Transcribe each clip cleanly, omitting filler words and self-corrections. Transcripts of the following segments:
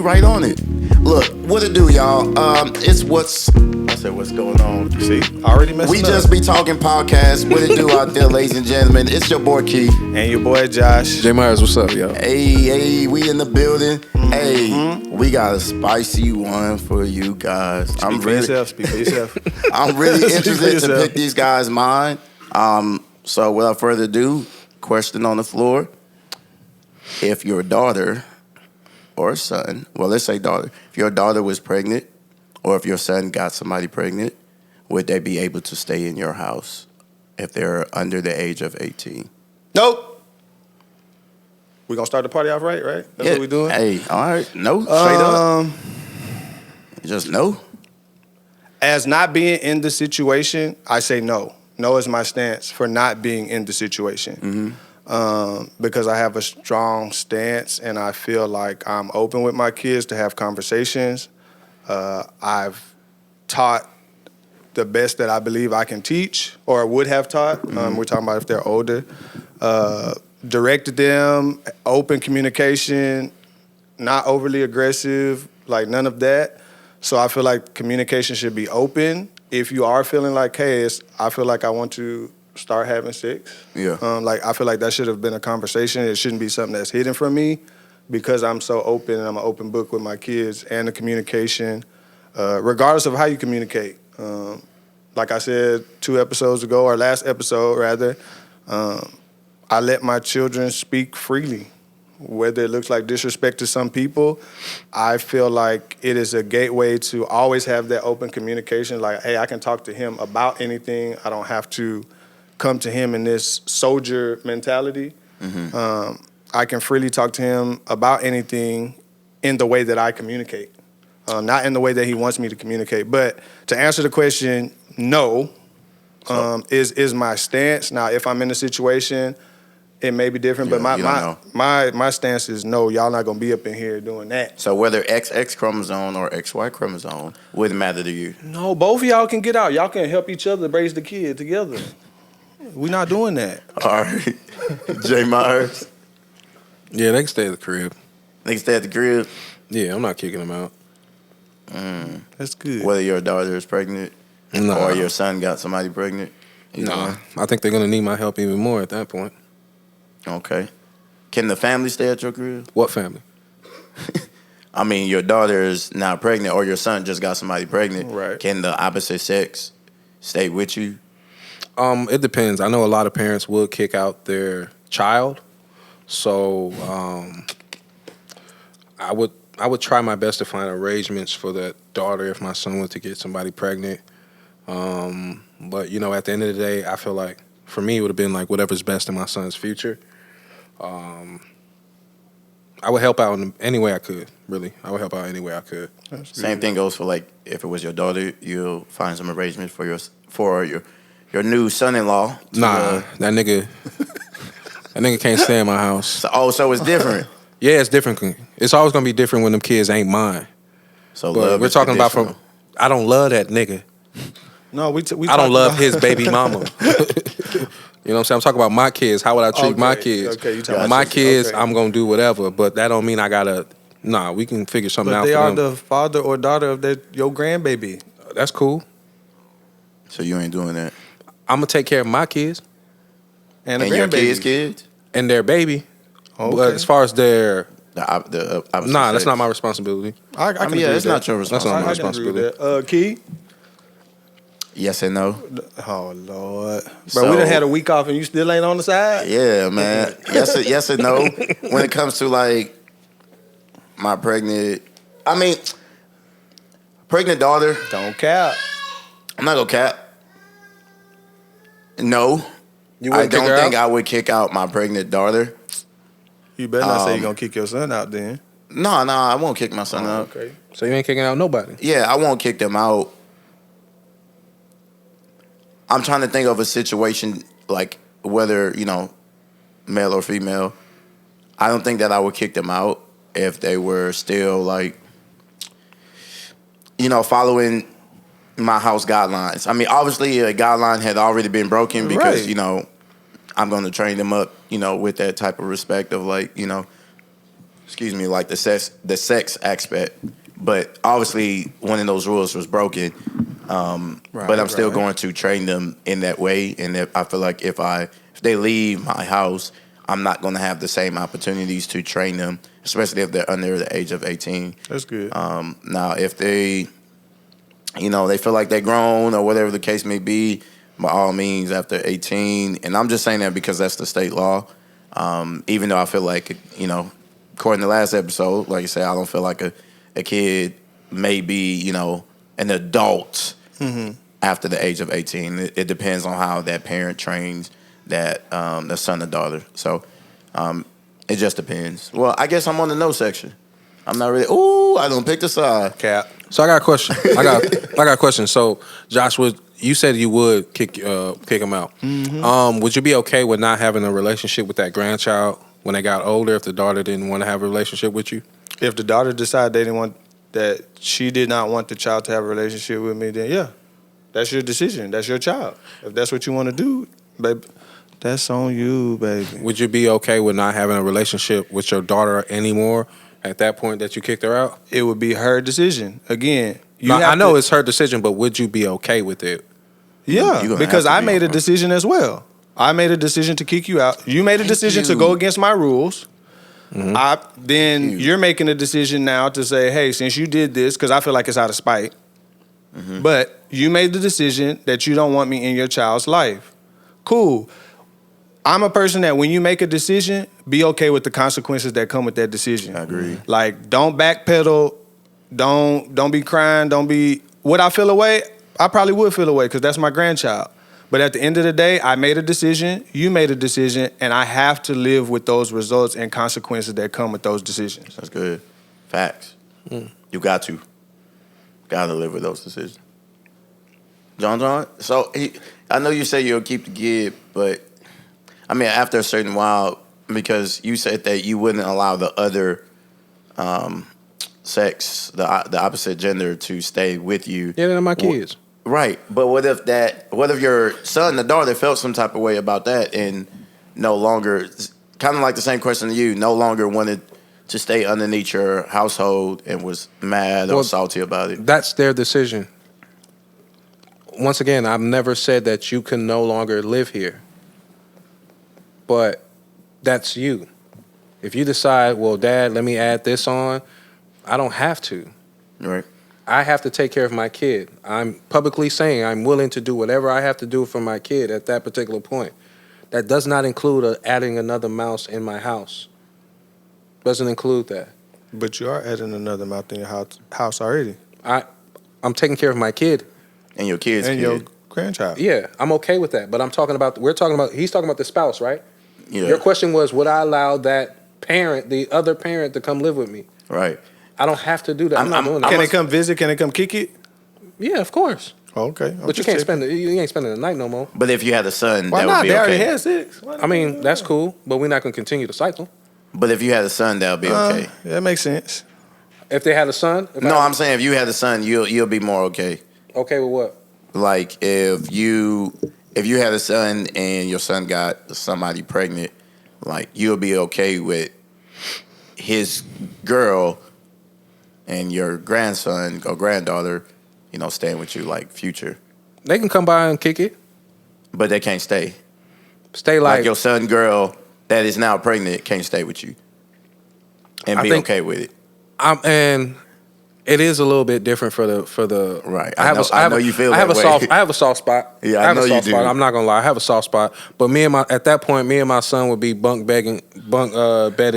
You right on it. Look, what it do, y'all? It's what's going on. See, already messing We up. just be talking podcast. What it do out there, ladies and gentlemen? It's your boy Key. And your boy Josh. J Myers, what's up, y'all? Hey, we in the building. Hey, we got a spicy one for you guys. Speak for yourself. I'm really Speak for interested to yourself. pick these guys' mind. So without further ado, question on the floor. If your daughter or son, well, let's say daughter, if your daughter was pregnant or if your son got somebody pregnant, would they be able to stay in your house if they're under the age of 18? Nope. We gonna start the party off right? That's what we doing? Hey, all right. No, straight up. Just no? As not being in the situation, I say no. No is my stance for not being in the situation. Because I have a strong stance and I feel like I'm open with my kids to have conversations. I've taught the best that I believe I can teach or would have taught. We're talking about if they're older. Directed them, open communication, not overly aggressive, like none of that. So I feel like communication should be open. If you are feeling like, hey, I feel like I want to start having sex. Yeah. I feel like that should have been a conversation. It shouldn't be something that's hidden from me because I'm so open and I'm an open book with my kids and the communication, regardless of how you communicate. Like I said 2 episodes ago, or last episode rather, I let my children speak freely. Whether it looks like disrespect to some people, I feel like it is a gateway to always have that open communication. Like, hey, I can talk to him about anything. I don't have to come to him in this soldier mentality. I can freely talk to him about anything in the way that I communicate, not in the way that he wants me to communicate. But to answer the question, no, is my stance. Now, if I'm in a situation, it may be different, but my stance is no, y'all not gonna be up in here doing that. So whether XX chromosome or XY chromosome wouldn't matter to you? No, both of y'all can get out. Y'all can help each other raise the kid together. We're not doing that. All right. J Myers? Yeah, they can stay at the crib. They can stay at the crib? Yeah, I'm not kicking them out. That's good. Whether your daughter is pregnant No. or your son got somebody pregnant? No, I think they're going to need my help even more at that point. Okay. Can the family stay at your crib? What family? I mean, your daughter is now pregnant or your son just got somebody pregnant. Right. Can the opposite sex stay with you? It depends. I know a lot of parents will kick out their child. So I would try my best to find arrangements for that daughter if my son were to get somebody pregnant. But, you know, at the end of the day, I feel like for me it would have been like whatever's best in my son's future. I would help out in any way I could, really. I would help out any way I could. Same thing goes for, like, if it was your daughter, you'll find some arrangements for your new son-in-law. That nigga can't stay in my house. So it's different. Yeah, it's different. It's always gonna be different when them kids ain't mine. So But we're talking about from. I don't love that nigga. No, we I don't love his baby mama. You know what I'm saying? I'm talking about my kids. How would I treat my kids? Okay, you talking about my your- kids, okay. I'm gonna do whatever, but that don't mean I gotta. Nah, we can figure something But out they for are them. the father or daughter of your grandbaby. That's cool. So you ain't doing that. I'm gonna take care of my kids And the And your grandbaby. kids? and their baby. Okay. But as far as their, The opposite that's sex. not my responsibility. I can I mean, yeah, agree it's with not that. your That's not responsibility. my I can agree with responsibility. that. Key? Yes and no. Oh, Lord. Bro, So- we done had a week off and you still ain't on the side? Yeah, man. Yes and no. When it comes to, like, my pregnant daughter, Don't cap. I'm not gonna cap. No. You I wouldn't kick don't her think out? I would kick out my pregnant daughter. You better not say you're going to kick your son out then. No, I won't kick my son out. Okay. So you ain't kicking out nobody. Yeah, I won't kick them out. I'm trying to think of a situation, like, whether, male or female. I don't think that I would kick them out if they were still, like, following my house guidelines. I mean, obviously, a guideline had already been broken because, Right. I'm going to train them up, with that type of respect of, like, like the sex aspect. But obviously, one of those rules was broken. But I'm still going to train them in that way. And I feel like if they leave my house, I'm not going to have the same opportunities to train them, especially if they're under the age of 18. That's good. Now, if they, they feel like they're grown or whatever the case may be, by all means, after 18, and I'm just saying that because that's the state law. Even though I feel like, according to last episode, like you said, I don't feel like a kid may be, an adult after the age of 18. It depends on how that parent trains that the son or daughter. So it just depends. Well, I guess I'm on the no section. I'm not really. Ooh, I don't pick the side. Cap. So I got a question. I got a question. So Josh, you said you would kick him out. Mm-hmm. Would you be okay with not having a relationship with that grandchild when they got older if the daughter didn't want to have a relationship with you? If the daughter decided she did not want the child to have a relationship with me, then yeah, that's your decision. That's your child. If that's what you want to do, baby, that's on you, baby. Would you be okay with not having a relationship with your daughter anymore at that point that you kicked her out? It would be her decision. Again, I know it's her decision, but would you be okay with it? Yeah, because I made a decision as well. I made a decision to kick you out. You made a decision to go against my rules. Then you're making a decision now to say, hey, since you did this, because I feel like it's out of spite, but you made the decision that you don't want me in your child's life. Cool. I'm a person that when you make a decision, be okay with the consequences that come with that decision. I agree. Like, don't backpedal. Don't be crying. Don't be. Would I feel away? I probably would feel away because that's my grandchild. But at the end of the day, I made a decision, you made a decision, and I have to live with those results and consequences that come with those decisions. That's good. Facts. You got to live with those decisions. John. So I know you say you'll keep the kid, but I mean after a certain while, because you said that you wouldn't allow the other sex, the opposite gender, to stay with you. Yeah, they're my kids. Right, but what if your son, the daughter, felt some type of way about that and no longer, kind of like the same question to you, no longer wanted to stay underneath your household and was mad or salty about it? That's their decision. Once again, I've never said that you can no longer live here, but that's you. If you decide, well, Dad, let me add this on, I don't have to. Right. I have to take care of my kid. I'm publicly saying I'm willing to do whatever I have to do for my kid at that particular point. That does not include adding another mouse in my house. Doesn't include that. But you are adding another mouse in your house already. I'm taking care of my kid. And your kids and your grandchild. Yeah, I'm okay with that. But he's talking about the spouse, right? Yeah. Your question was, would I allow that parent, the other parent, to come live with me? Right. I don't have to do that. I'm not doing that. Can they come visit? Can they come kick it? Yeah, of course. Oh, okay. But you ain't spending the night no more. But if you had a son, why that not? would be They already okay. had sex. I mean, that's cool, but we're not going to continue the cycle. But if you had a son, that would be okay. Yeah, that makes sense. If they had a son? I'm saying if you had a son, you'll be more okay. Okay with what? Like if you had a son and your son got somebody pregnant, like you'll be okay with his girl and your grandson or granddaughter, staying with you like future. They can come by and kick it. But they can't stay. Stay like your son girl that is now pregnant can't stay with you. And be okay with it. And it is a little bit different for the right. I know you feel that way. I have a soft spot. Yeah, I know you do. I'm not gonna lie, I have a soft spot. But at that point, me and my son would be bedding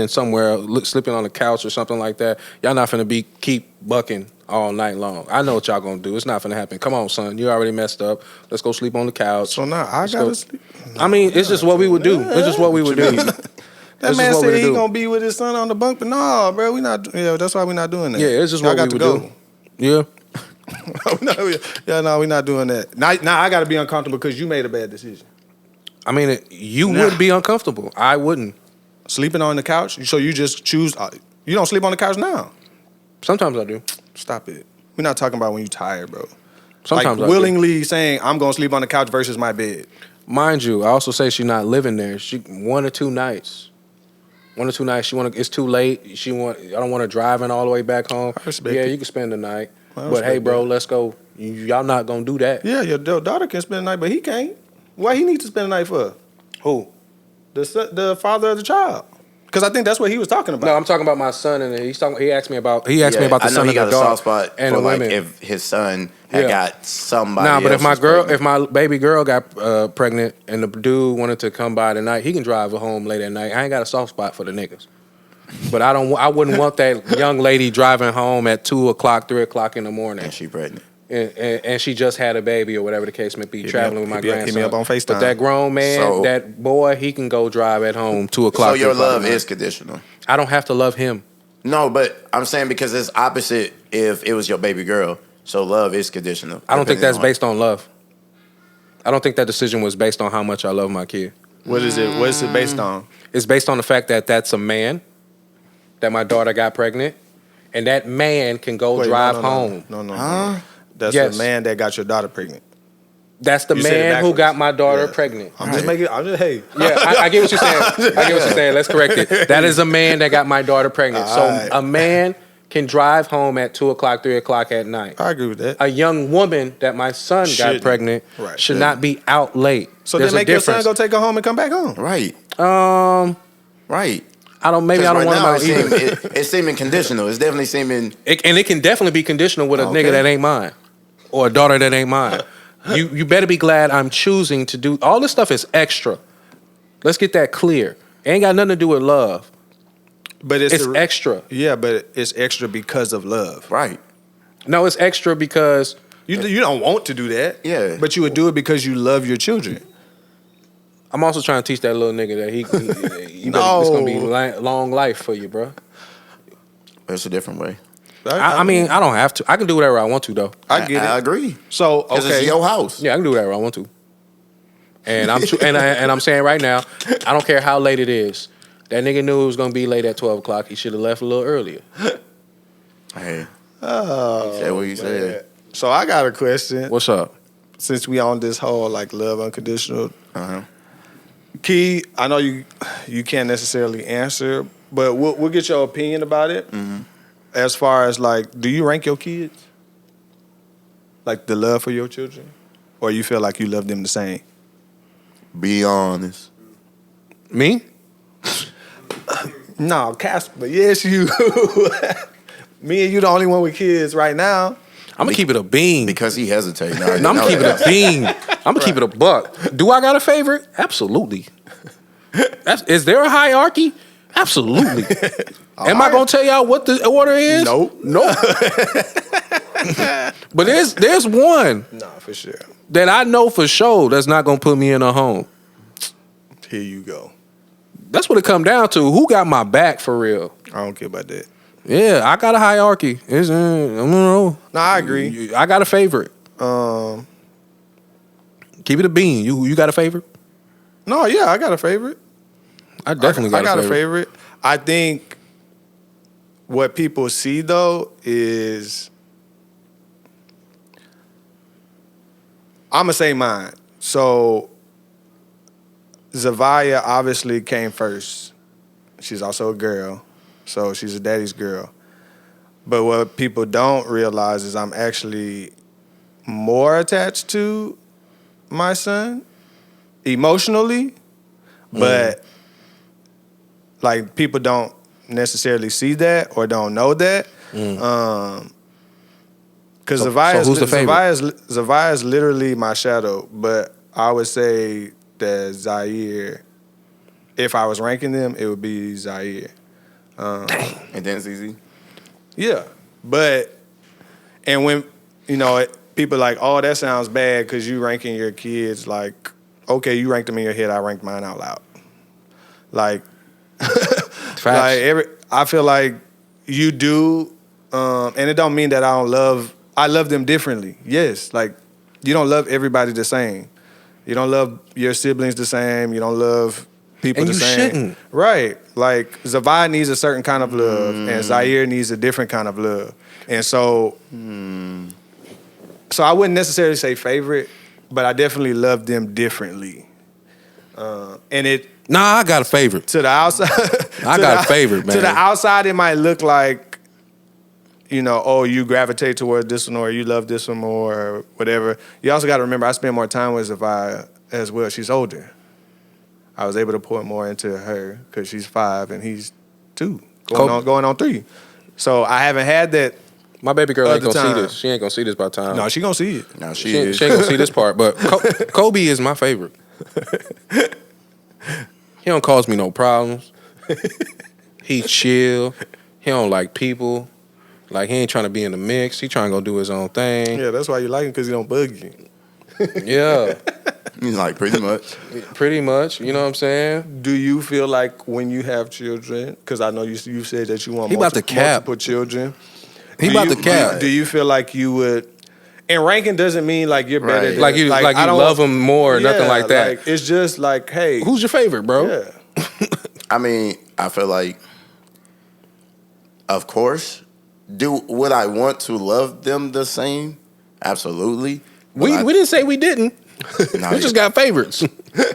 somewhere, sleeping on the couch or something like that. Y'all not finna keep bucking all night long. I know what y'all gonna do. It's not finna happen. Come on, son, you already messed up. Let's go sleep on the couch. So now I gotta sleep. I mean, it's just what we would do. It's just what we would do. That man said he gonna be with his son on the bunk, but no, bro, we not. Yeah, that's why we not doing that. Yeah, it's just what we would do. Yeah. We're not doing that. Now I gotta be uncomfortable because you made a bad decision. I mean, you would be uncomfortable. I wouldn't. Sleeping on the couch? So you just choose? You don't sleep on the couch now? Sometimes I do. Stop it. We're not talking about when you're tired, bro. Sometimes like willingly saying I'm gonna sleep on the couch versus my bed. Mind you, I also say she's not living there. 1 or 2 nights. 1 or 2 nights. It's too late. I don't want her driving all the way back home. I respect yeah, it. you can spend the night. I But hey, respect bro, that. let's go. Y'all not gonna do that. Yeah, your daughter can spend the night, but he can't. Why he need to spend the night for? Who? The father of the child. Because I think that's what he was talking about. No, I'm talking about my son, and he asked me about me about the I know son he of got the a daughter soft spot and for the like women. if his son had Yeah. got somebody. Nah, but if else's pregnant. my baby girl got pregnant and the dude wanted to come by tonight, he can drive her home late at night. I ain't got a soft spot for the niggas. But I wouldn't want that young lady driving home at 2 o'clock, 3 o'clock in the morning. and she pregnant. And she just had a baby or whatever the case may be, traveling with my grandson. Hit me up on FaceTime. But that grown man, So- that boy, he can go drive at home 2 o'clock. So 3 your o'clock in love the morning. is conditional. I don't have to love him. No, but I'm saying because it's opposite if it was your baby girl. So love is conditional. I don't think that's depending based on love. I don't think that decision was based on how much I love my kid. What is it? What is it based on? It's based on the fact that that's a man, that my daughter got pregnant, and that man can go Wait, drive no. home. No. That's Yes. the man that got your daughter pregnant. That's the You said it man who backwards. got my daughter Yeah. pregnant. I'm just hey. Yeah, I get what you're saying. I get what you're saying. Let's correct it. That is a man that got my daughter pregnant. So Alright. a man can drive home at 2 o'clock, 3 o'clock at night. I agree with that. A young woman that my son got Shouldn't. pregnant Right. should not be out late. So There's then a make your son difference. go take her home and come back home. Right. Right. I don't. Maybe 'Cause I don't right want now him out either. it's seeming conditional. It's definitely seeming. And it can definitely be conditional with a Okay. nigga that ain't mine, or a daughter that ain't mine. You better be glad I'm choosing to do all this stuff is extra. Let's get that clear. It ain't got nothing to do with love. But It's extra. Yeah, but it's extra because of love. Right. No, it's extra because You don't want to do that. Yeah. But you would do it because you love your children. I'm also trying to teach that little nigga that it's gonna be long life for you, bro. It's a different way. I mean, I don't have to. I can do whatever I want to, though. I get it. I agree. So Because okay, it's your house. Yeah, I can do whatever I want to. And I'm saying right now, I don't care how late it is. That nigga knew it was gonna be late at 12 o'clock. He should have left a little earlier. Hey. Oh, You said what you said. man. So I got a question. What's up? Since we on this whole like love unconditional, Uh-huh. Key, I know you can't necessarily answer, but we'll get your opinion about it. Mm-hmm. As far as like, do you rank your kids? Like the love for your children, or you feel like you love them the same? Be honest. Me? No, Casper. Yes, you. Me and you the only one with kids right now. I'm gonna keep it a bean. Because he hesitated. No, I'm gonna keep it a bean. I'm gonna keep it a buck. Do I got a favorite? Absolutely. Is there a hierarchy? Absolutely. Am I gonna tell y'all what the order is? Nope. Nope. But there's one Nah, for sure. that I know for sure that's not gonna put me in a home. Here you go. That's what it come down to. Who got my back for real? I don't care about that. Yeah, I got a hierarchy. I don't know. No, I agree. I got a favorite. Um, Keep it a bean. You got a favorite? no, yeah, I got a favorite. I definitely got, a favorite. I think what people see though is I'm gonna say mine. So Zavia obviously came first. She's also a girl, so she's a daddy's girl. But what people don't realize is I'm actually more attached to my son emotionally, but like people don't necessarily see that or don't know that. Because who's the favorite? Zavia is literally my shadow, but I would say that Zaire, if I was ranking them, it would be Zaire. And then ZZ. Yeah, and when people like, oh, that sounds bad because you ranking your kids like, okay, you ranked them in your head, I ranked mine out loud. Like, Facts. I feel like you do, and it don't mean that I love them differently. Yes, like you don't love everybody the same. You don't love your siblings the same. You don't love people And the you same. shouldn't. Right. Like Zavai needs a certain kind of love, and Zaire needs a different kind of love. And so, so I wouldn't necessarily say favorite, but I definitely love them differently. And it Nah, I got a favorite. to the outside, I got a favorite, man. To the outside, it might look like, oh, you gravitate towards this one or you love this one more or whatever. You also got to remember, I spend more time with Zavia as well. She's older. I was able to pour more into her because she's 5 and he's 2, going on 3. So I haven't had that. My baby girl ain't Other gonna see time. this. She ain't gonna see this by the time. No, she gonna see it. No, she ain't gonna see this part. But Kobe is my favorite. He don't cause me no problems. He chill. He don't like people. Like, he ain't trying to be in the mix. He trying to go do his own thing. Yeah, that's why you like him, because he don't bug you. Yeah. Like, pretty much. Pretty much. You know what I'm saying? Do you feel like when you have children, because I know you said that you want He about to cap. multiple children. He about to cap. Do you feel like you would? And ranking doesn't mean like you're better. Right. Than, Like you I don't love him more or nothing like that. Like, it's just like, hey, Who's your favorite, bro? yeah. I mean, I feel like, of course, would I want to love them the same? Absolutely. We didn't say we didn't. No, We just got favorites.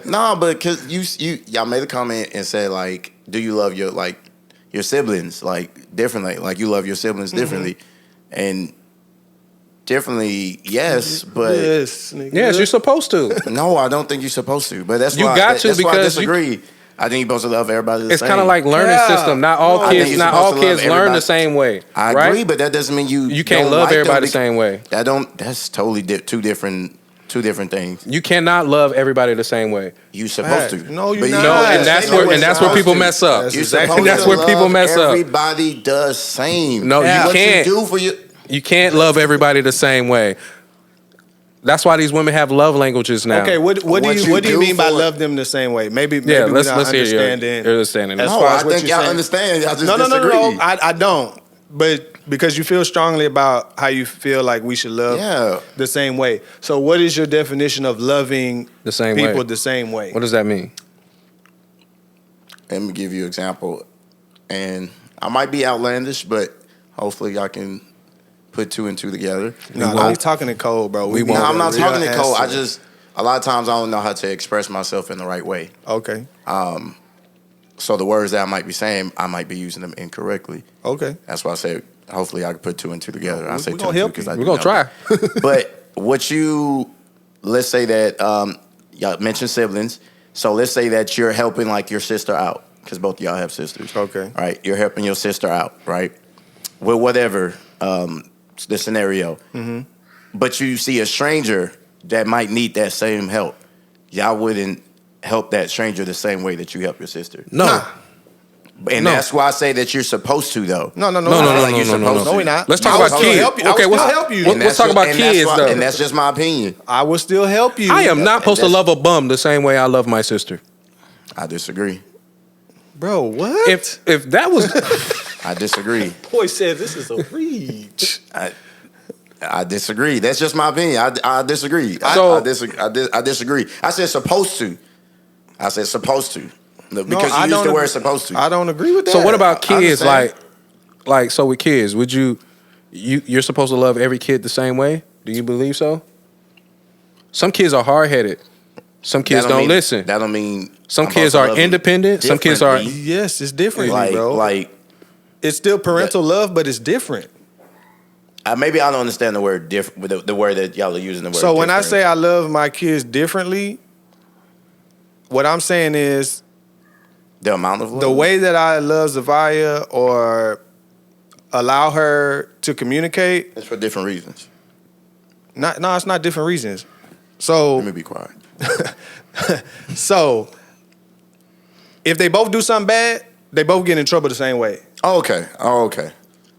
No, but because y'all made a comment and said, like, do you love your siblings like differently? Like, you love your siblings differently, and differently, yes, but Yes, nigga. Yes, you're supposed to. no, I don't think you're supposed to. But that's You why got to, that's why I because disagree. I think you're supposed to love everybody the It's same. kind of like learning Yeah. system. Not all No. I think kids. you're Not all supposed to love kids learn everybody. the same way. I right? agree, but that doesn't mean you can't don't love like everybody them the same way. That's totally two different things. You cannot love everybody the same way. You supposed Right. to. No, you're But not. No, Yes, and that's they where know and what that's you're where people supposed mess up. That's You're exactly- supposed And that's to where love people mess up. Everybody does same. No, you what can't. you do for you. You can't love everybody the same way. That's why these women have love languages now. Okay, what do What you you mean by do for- love them the same way? Maybe Yeah, we're let's not hear your understanding. understanding. As No, far I as what think you're y'all saying. understand. I just No, disagree. I don't. But because you feel strongly about how you feel like we should love Yeah. the same way. So what is your definition of loving The same people way. the same way? What does that mean? Let me give you an example. And I might be outlandish, but hopefully y'all can put 2 and 2 together. No, won't. he's talking to Cole, bro. We No, won't. I'm not Real talking to Cole. answer. A lot of times I don't know how to express myself in the right way. Okay. So the words that I might be saying, I might be using them incorrectly. Okay. That's why I said, hopefully I can put 2 and 2 together. I say we 2 gonna and 2 help because you. I We're do gonna know. try. But let's say that y'all mentioned siblings. So let's say that you're helping like your sister out because both of y'all have sisters. Okay. All right. You're helping your sister out, right? With whatever the scenario. Mm-hmm. But you see a stranger that might need that same help. Y'all wouldn't help that stranger the same way that you help your sister. No. Nah. And No. that's why I say that you're supposed to, though. No. No, like you're supposed No, to. we not. Let's talk I would about still kids. help you. I would Okay, still let's help you. let's that's talk just- about and that's kids why- though. And that's just my opinion. I will still help you. I am not supposed to that's- love a bum the same way I love my sister. I disagree. Bro, what? If that was I disagree. Boy said this is a reach. I disagree. That's just my opinion. I disagree. So- I disagree. I said supposed to. I said supposed to. Because I you used don't the word agree- supposed to. I don't agree with that. so, what about I kids? understand. Like so with kids, would you're supposed to love every kid the same way? Do you believe so? Some kids are hard headed. Some kids don't listen. That don't mean Some I'm kids supposed to are love them independent. Some kids are. differently. Yes, it's different, like bro. like It's still parental love, but it's different. maybe I don't understand the word different. The word that y'all are using. The word. So when I different. say I love my kids differently, what I'm saying is the amount of love, the way that I love Zavia or allow her to communicate. it's for different reasons. No, it's not different reasons. So Let me be quiet. So if they both do something bad, they both get in trouble the same way. Oh, okay.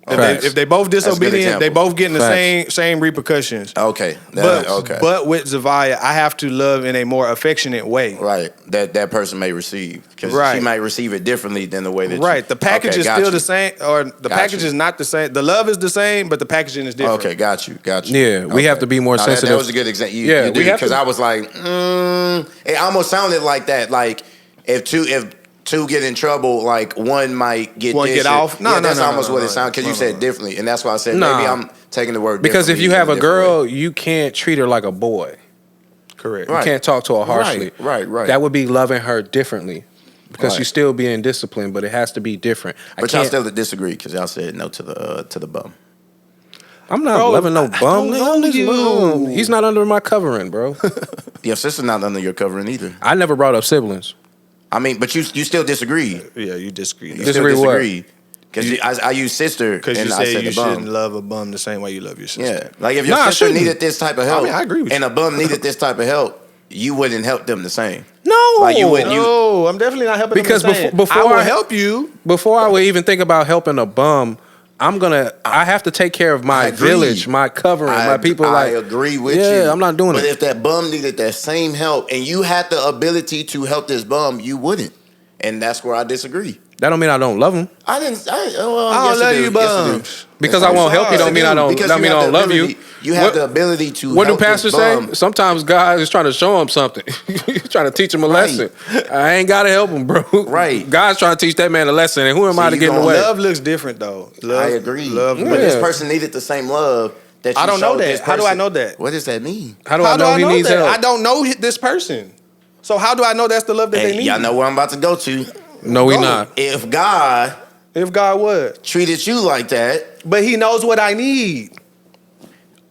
If they both a good disobedient, they example. both getting the Facts. same repercussions. Okay. But with Zavia, I have to love in a more affectionate way. Right, that person may receive because Right. she might receive it differently than the way that. Right. The package is got still you. the same, or the Got package you. is not the same. The love is the same, but the packaging is different. Okay, got you. Yeah, we have to be more That sensitive. was a good example. Yeah, we have because to- I was like, it almost sounded like that. Like if two get in trouble, like one might get One this get shit. off? No, Yeah, no, that's no, almost no, what no, it sounded because no, you said differently, and that's why I said Nah. maybe I'm taking the word Because if differently you have in a different girl, way. you can't treat her like a boy. Correct. You can't talk to her harshly. Right. That would be loving her differently. Because Right. she's still being disciplined, but it has to be different. But y'all still disagree because y'all said no to the bum. I'm not Bro, loving no I bum. don't know you. He's not under my covering, bro. Your sister's not under your covering either. I never brought up siblings. I mean, but you still disagree. Yeah, you disagree. You Disagree still what? disagree. Because I use sister Because and you I say said you the bum. shouldn't love a bum the same way you love your sister. Yeah, like if your Nah, I sister shouldn't. needed this type of help, I agree with and you. a bum needed this type of help, you wouldn't help them the same. No. Like you wouldn't. No, I'm definitely not helping Because them the same. before I will I- help you. Before I would even think about helping a bum, I have to take care of I my agree. village, my covering, my people. I Like, agree with you. yeah, I'm not doing but it. if that bum needed that same help, and you had the ability to help this bum, you wouldn't. And that's where I disagree. That don't mean I don't love him. I didn't. Well, I yes, don't love do. you, Yes, I do. bums. Because Yes, I won't do. help you don't Yes, mean I don't. Because That you mean I have don't the love you. ability- You have What- the ability to What do help this pastors bum. say? Sometimes God is trying to show him something. He's trying to teach him a lesson. I ain't got to help him, bro. Right. God's trying to teach that man a lesson, and who am So I to you get in the gonna way? Love looks different though. Love, I agree. Love. Yeah. But this person needed the same love that you I don't know showed that. this How do I person. know that? What does that mean? How do I know he needs that? help? I don't know this person. So how do I know that's the love that they Hey, need? y'all know where I'm about to go to. No, we Go. not. If God If God would, treated you like that, but He knows what I need.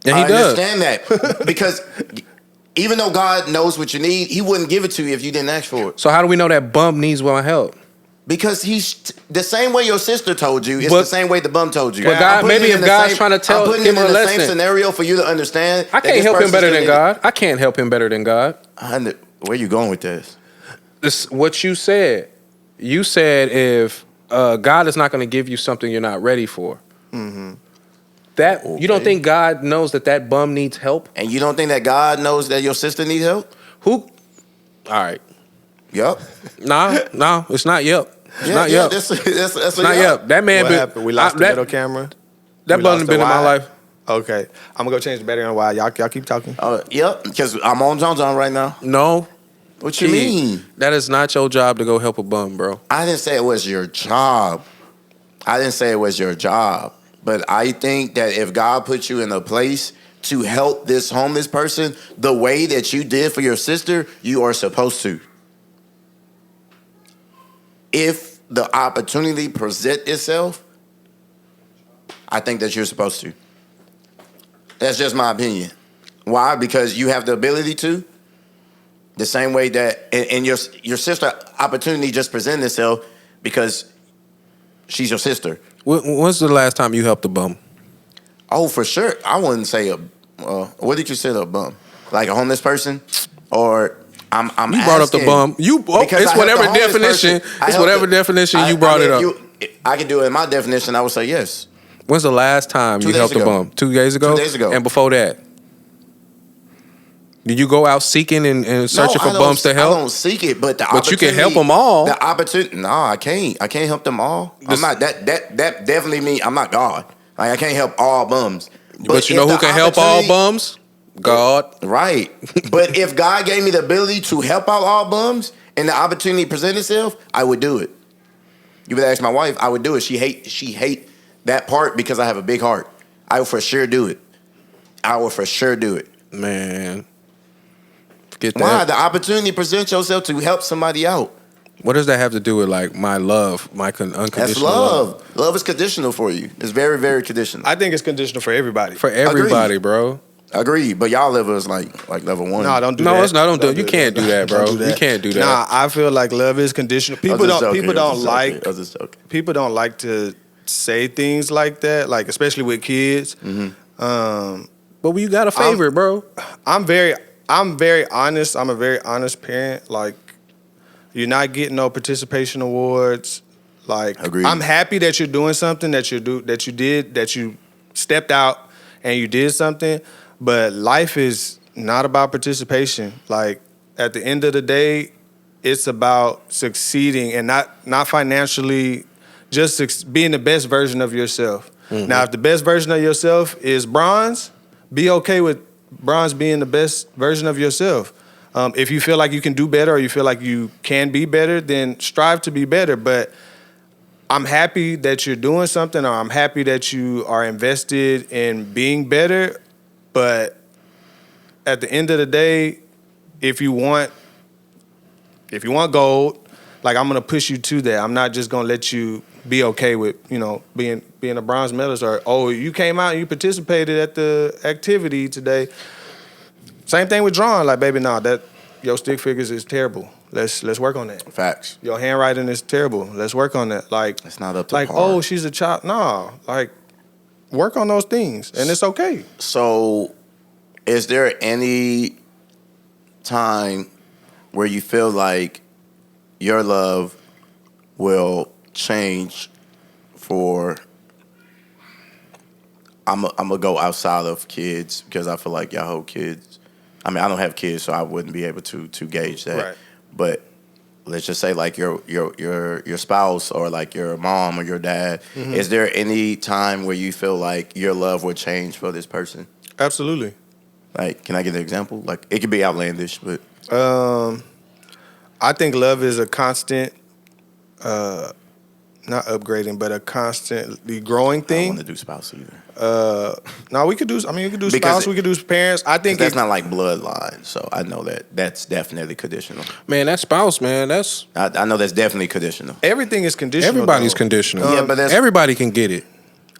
And he I does. understand that. Because even though God knows what you need, He wouldn't give it to you if you didn't ask for it. So how do we know that bum needs my help? Because He's the same way your sister told you, it's But- the same way the bum told you. But God- I'm putting maybe it if in the God's same- trying to tell I'm putting him it a in the lesson. same scenario for you to understand. I that can't this help him person better still than needed- God. I can't help him better than God. Where you going with this? This what you said. You said if God is not going to give you something you're not ready for. That you don't Okay. think God knows that bum needs help? And you don't think that God knows that your sister needs help? Who? All right. Yup. No, it's not. Yep. It's Yeah, not. yeah, Yep. that's It's not. Yep. That man. What been, happened? We lost the that, middle camera. That We bum lost been the in my wide. life. Okay, I'm gonna go change the battery on a while. Y'all keep talking. Yep, because I'm on John right now. No. What you Kid, mean? That is not your job to go help a bum, bro. I didn't say it was your job. But I think that if God put you in a place to help this homeless person the way that you did for your sister, you are supposed to. If the opportunity present itself, I think that you're supposed to. That's just my opinion. Why? Because you have the ability to. The same way that, and your sister opportunity just presented itself because she's your sister. When's the last time you helped a bum? Oh, for sure. I wouldn't say what did you say to a bum? Like a homeless person? Or I'm You brought up the asking- bum. Because It's I helped whatever the homeless definition. person. I It's helped whatever the- definition you brought it up. I can do it in my definition. I would say yes. When's the last time 2 you days helped a ago. bum? 2 days ago? 2 days ago. And before that? Did you go out seeking and searching No, for I don't- bums to help? I don't seek it, but the But you can opportunity- help 'em all. The opportunity. No, I can't. I can't help them all. This- I'm not that. That definitely means I'm not God. Like I can't help all bums. But you know if who the can help all opportunity- bums? God. Right. But if God gave me the ability to help out all bums and the opportunity present itself, I would do it. You would ask my wife, I would do it. She hate that part because I have a big heart. I would for sure do it. Man. Forget that. Why? The opportunity presents yourself to help somebody out. What does that have to do with like my love, my unconditional That's love. Love is conditional for you. It's very, very conditional. I think it's conditional for everybody. For everybody, bro. Agreed. But y'all live us like level one. No, don't do No, that. it's not. Don't do it. You can't do that, bro. Don't do You can't do that. Nah, I feel like love is conditional. I was People just don't. joking. People I don't was just like. joking. I was just joking. People don't like to say things like that. Like especially with kids. But you got a favorite, bro. I'm very honest. I'm a very honest parent. Like, you're not getting no participation awards. Like, Agreed. I'm happy that you're doing something that you stepped out and you did something. But life is not about participation. Like, at the end of the day, it's about succeeding and not financially, just being the best version of yourself. Now, if the best version of yourself is bronze, be okay with bronze being the best version of yourself. If you feel like you can do better or you feel like you can be better, then strive to be better. But I'm happy that you're doing something, or I'm happy that you are invested in being better. But at the end of the day, if you want gold, like I'm gonna push you to that. I'm not just gonna let you be okay with, being a bronze medalist, or, oh, you came out and you participated at the activity today. Same thing with drawing. Like, baby, that your stick figures is terrible. Let's work on that. Facts. Your handwriting is terrible. Let's work on that. Like, It's not up to like, par. oh, she's a child. No, like, work on those things, and it's okay. So, is there any time where you feel like your love will change for? I'm gonna go outside of kids because I feel like y'all hold kids. I mean, I don't have kids, so I wouldn't be able to gauge that. Right. But let's just say like your spouse or like your mom or your dad. Mm-hmm. Is there any time where you feel like your love would change for this person? Absolutely. Like, can I get an example? Like, it could be outlandish, but I think love is a constant, not upgrading, but a constantly growing I don't thing. want to do spouse either. No, we could do. I mean, we could do Because spouse. We could do parents. I think That's not like bloodline, so I know that's definitely conditional. Man, that spouse, man, that's I know that's definitely conditional. everything is conditional. everybody's though. conditional. Yeah, but that's- everybody can get it.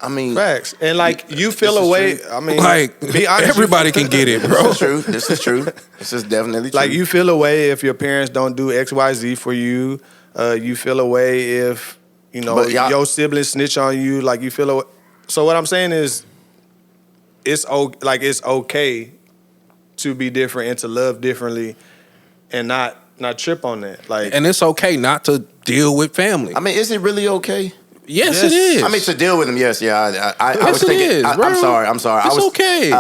I mean, Facts. And like you feel This a is way. true. I mean, Like be honest. everybody can get it, this bro. is true. This is true. This is definitely true. Like you feel a way if your parents don't do X, Y, Z for you. You feel a way if But y'all- your siblings snitch on you. Like you feel a way. So what I'm saying is, it's okay to be different and to love differently, and not trip on that. Like, And it's okay not to deal with family. I mean, is it really okay? Yes, Yes. it is. I mean, to deal with them, yes, yeah. I Yes, was it thinking. is, bro. I'm sorry. It's I was okay.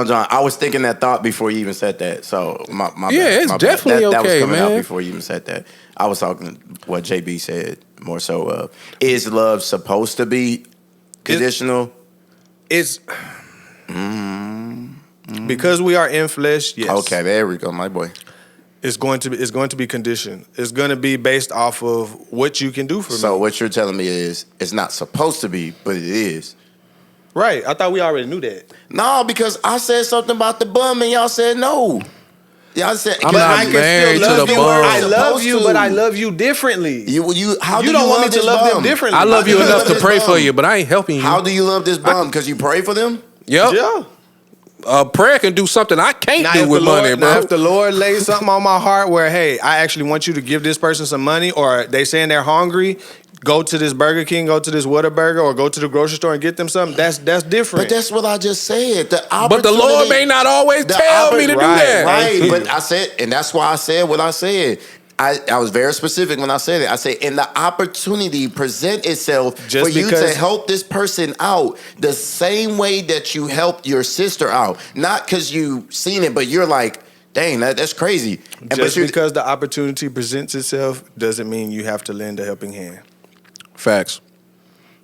John, I was thinking that thought before you even said that. So my Yeah, bad, it's my bad. definitely that was okay, coming out man. before you even said that. I was talking what JB said more so of, is love supposed to be conditional? it's because we are in flesh. Yes. Okay, there we go, my boy. It's going to be conditioned. It's going to be based off of what you can do for So me. what you're telling me is it's not supposed to be, but it is. Right. I thought we already knew that. No, because I said something about the bum and y'all said no. Y'all said, I'm but not I can married still to love the you. bum. I love Supposed you, to. but I love you differently. How You do don't want me to this love them bum? differently. I love you How do enough love to this pray bum? for you, but I ain't helping you. How do you love this bum? Because you pray for them? Yep. Yeah. Prayer can do something I can't Now, do if with the Lord, money, bro. now, if the Lord lays something on my heart where, hey, I actually want you to give this person some money, or they saying they're hungry, go to this Burger King, go to this Whataburger, or go to the grocery store and get them something. That's different. But that's what I just said. But the Lord may not always the tell me to do that. Right, but I said, and that's why I said what I said. I was very specific when I said it. I said, and the opportunity present itself Just for you because- to help this person out the same way that you helped your sister out. Not because you seen it, but you're like, dang, that's crazy. Just because the opportunity presents itself doesn't mean you have to lend a helping hand. Facts.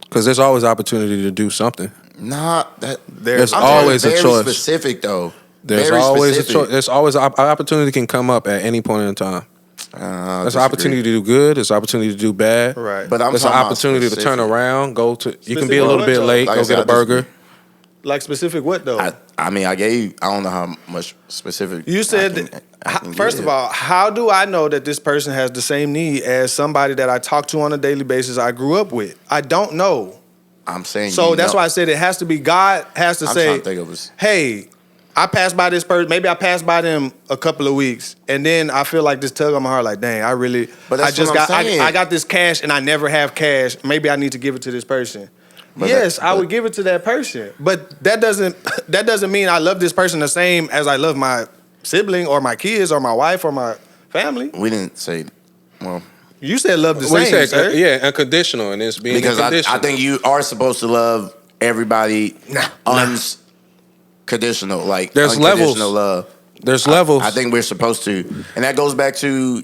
Because there's always opportunity to do something. Nah, that There's I'm always a very choice. specific though. There's Very always specific. a choice. There's always an opportunity can come up at any point in time. There's an disagree. opportunity to do good. There's an opportunity to do bad. Right. But I'm There's an talking about opportunity to turn specific. around. You can Specific be a little what, bit though? late. Like I Go said, get a I disagree. burger. Like specific what though? I mean, I don't know how much specific. You said, I can first give. of all, how do I know that this person has the same need as somebody that I talk to on a daily basis I grew up with? I don't know. I'm saying. So you that's know. why I said it has to be God has to I'm say, trying to think of this. hey, I passed by this person. Maybe I passed by them a couple of weeks, and then I feel like this tug on my heart, like, dang, But that's I just what I'm got, saying. I got this cash, and I never have cash. Maybe I need to give it to this person. But yes, that- I but- would give it to that person, but that doesn't mean I love this person the same as I love my sibling or my kids or my wife or my family. We didn't say. Well, You said love the What you same, said, sir. yeah, unconditional, and it's being because I unconditional. think you are supposed to love everybody unconditional, like There's unconditional levels. love. There's levels. I think we're supposed to, and that goes back to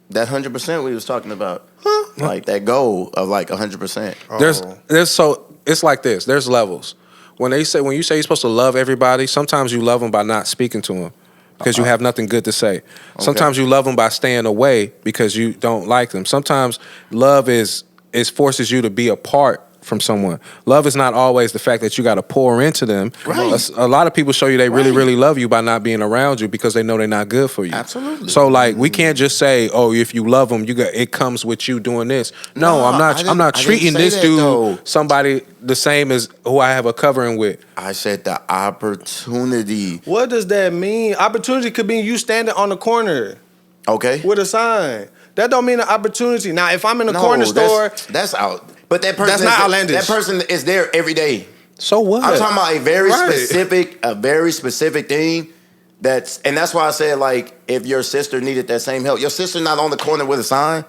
that 100% we was talking about, like that goal of like 100%. There's so it's like this. There's levels. When you say you're supposed to love everybody, sometimes you love them by not speaking to them because you have nothing good to say. Sometimes you love them by staying away because you don't like them. Sometimes love is forces you to be apart from someone. Love is not always the fact that you got to pour into them. Right. A lot of people show you they really, Right. really love you by not being around you because they know they're not good for you. Absolutely. So like we can't just say, oh, if you love them, it comes with you doing this. No, I'm not I didn't treating say this that, dude though. somebody the same as who I have a covering with. I said the opportunity. What does that mean? Opportunity could mean you standing on the corner Okay. with a sign. That don't mean an opportunity. Now, if I'm in a corner store, That's out. But that person That's not outlandish. That person is there every day. So what? I'm talking about a very Right. specific thing. That's why I said, like, if your sister needed that same help, your sister not on the corner with a sign.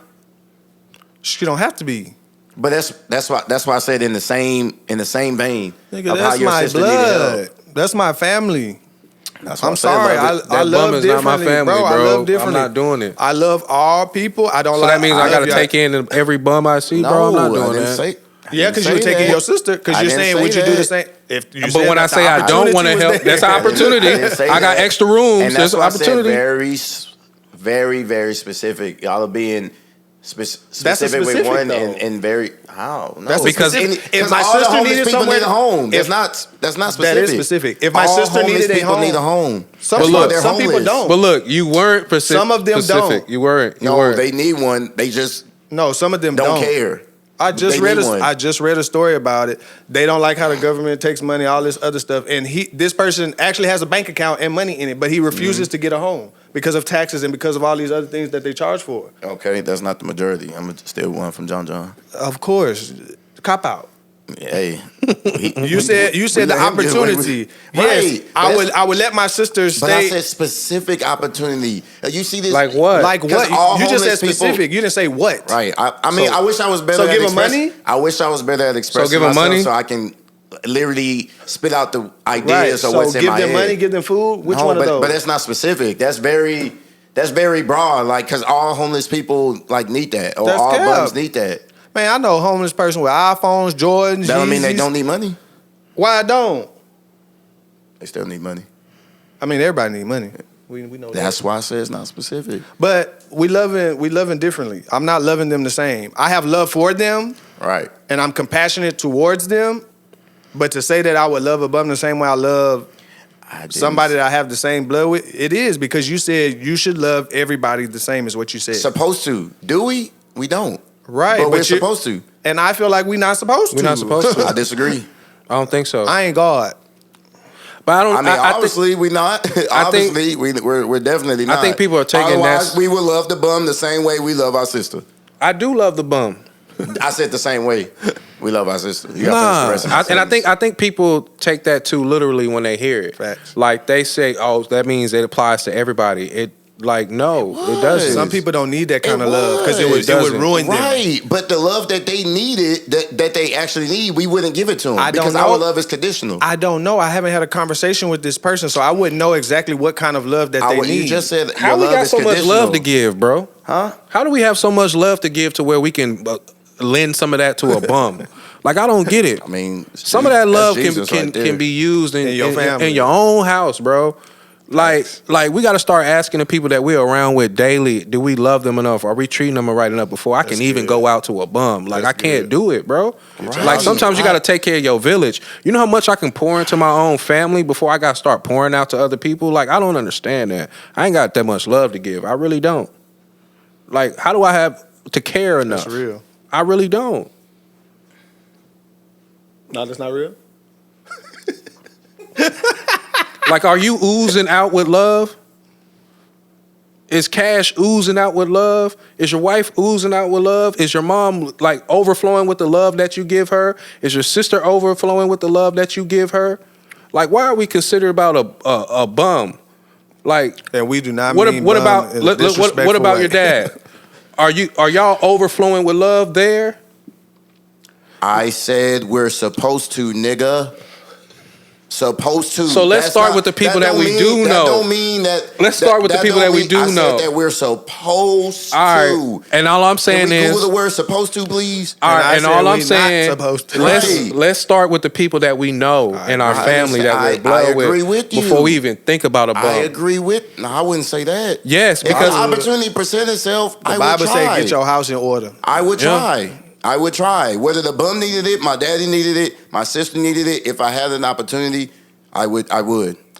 she don't have to be. But that's why I said in the same vein Nigga, of how that's your my sister needed blood. help. That's my family. That's why I'm I said sorry. love it. I That love bum is not my differently, family, bro. I bro. love I'm differently. not doing it. I love all people. I don't So like. that means I got to love take in every bum I see, bro. I'm not doing I didn't that. say. Yeah, because you were taking your sister. Because I you're didn't saying, say would you do the that. same? If you But said when I that the say I don't want to opportunity was help, there. that's an opportunity. I didn't say I got that. extra rooms. And There's that's an why I said opportunity. very, very specific. Y'all are being specific with specific, one though. and very how? No, That's Because specific. if If my all the sister homeless needed people somewhere need a home, if- that's not specific. That is specific. If my all sister homeless needed a people home, need a home. Some, That's why look, they're some people homeless. don't. But look, you weren't specific. Some of them don't. You weren't. You No, weren't. they need one. They just No, some of them don't care. I just They read need one. I just read a story about it. They don't like how the government takes money, all this other stuff, and this person actually has a bank account and money in it, but he refuses to get a home because of taxes and because of all these other things that they charge for. Okay, that's not the majority. I'm still one from John. Of course, cop out. Hey, You said the opportunity. Yes, Right. I would let my sister But I stay. said specific opportunity. You see this? Like what? Like 'Cause what? all You just said homeless people- specific. You didn't say what. Right. I mean, So- I wish I was better so at give 'em expressing. money? I wish I was better at expressing give 'em myself money? so I can literally spit out the Right. ideas of So what's in give my them head. money, give them food. Which No, one of those? But that's not specific. That's very broad. Like, because all homeless people like need that, or That's all cap. bums need that. Man, I know a homeless person with iPhones, Jordans. That don't mean they Yeezys. don't need money. Why I don't? They still need money. I mean, everybody need money. We know That's that. why I say it's not specific. But we loving differently. I'm not loving them the same. I have love for them, Right. and I'm compassionate towards them. But to say that I would love a bum the same way I love I didn't somebody that I have the same blood with, it is because you said you should love everybody the same is what you said. supposed to. Do we? We don't. Right, But we're but you- supposed to. And I feel like we're not supposed to. We're not supposed to. I disagree. I don't think so. I ain't God. But I don't. I mean, think- obviously we not. Obviously, we're definitely not. I think people are taking Otherwise, that- we would love the bum the same way we love our sister. I do love the bum. I said the same way we love our sister. You Nah, gotta finish the rest of the I think people take that too literally when they hear it. Facts. Like they say, "Oh, that means it applies to everybody." It no, it doesn't. Some people don't need that kind It of love because it would. would ruin them. Right, but the love that they needed, that they actually need, we wouldn't give it to them I don't because know. our love is conditional. I don't know. I haven't had a conversation with this person, so I wouldn't know exactly what kind of love that they need. You just said How your we love got is so much conditional. love to give, bro? Huh? How do we have so much love to give to where we can lend some of that to a bum? Like I don't get it. I mean, Some of that that's love Jesus right there. can be used in your family. in your own house, bro. Like we got to start asking the people that we're around with daily, do we love them enough? Are we treating them right enough before I can even go out to a bum? Like I can't do it, bro. Right. Like sometimes you got to take care of your village. You know how much I can pour into my own family before I got to start pouring out to other people? Like I don't understand that. I ain't got that much love to give. I really don't. Like how do I have to care enough? That's real. I really don't. No, that's not real. Like, are you oozing out with love? Is Cash oozing out with love? Is your wife oozing out with love? Is your mom like overflowing with the love that you give her? Is your sister overflowing with the love that you give her? Like, why are we considered about a bum? Like, And we do not what mean what bum about in a what disrespectful about way. your dad? Are y'all overflowing with love there? I said we're supposed to, nigga. Supposed to. So let's start with the people that we do know. That don't mean that. Let's start with the people that we do I know. said that we're supposed All right, to. and all I'm Can saying we is, Google the word supposed to, please? all And I right, and said all we I'm not saying, supposed to. Right. let's start with the people that we know in our I family that understand. we're I blood agree with you. before we even think about a bum. I agree with. No, I wouldn't say that. Yes, If because an opportunity present itself, The I would Bible try. say get your house in order. I would Yeah. try. I would try. Whether the bum needed it, my daddy needed it, my sister needed it. If I had an opportunity, I would.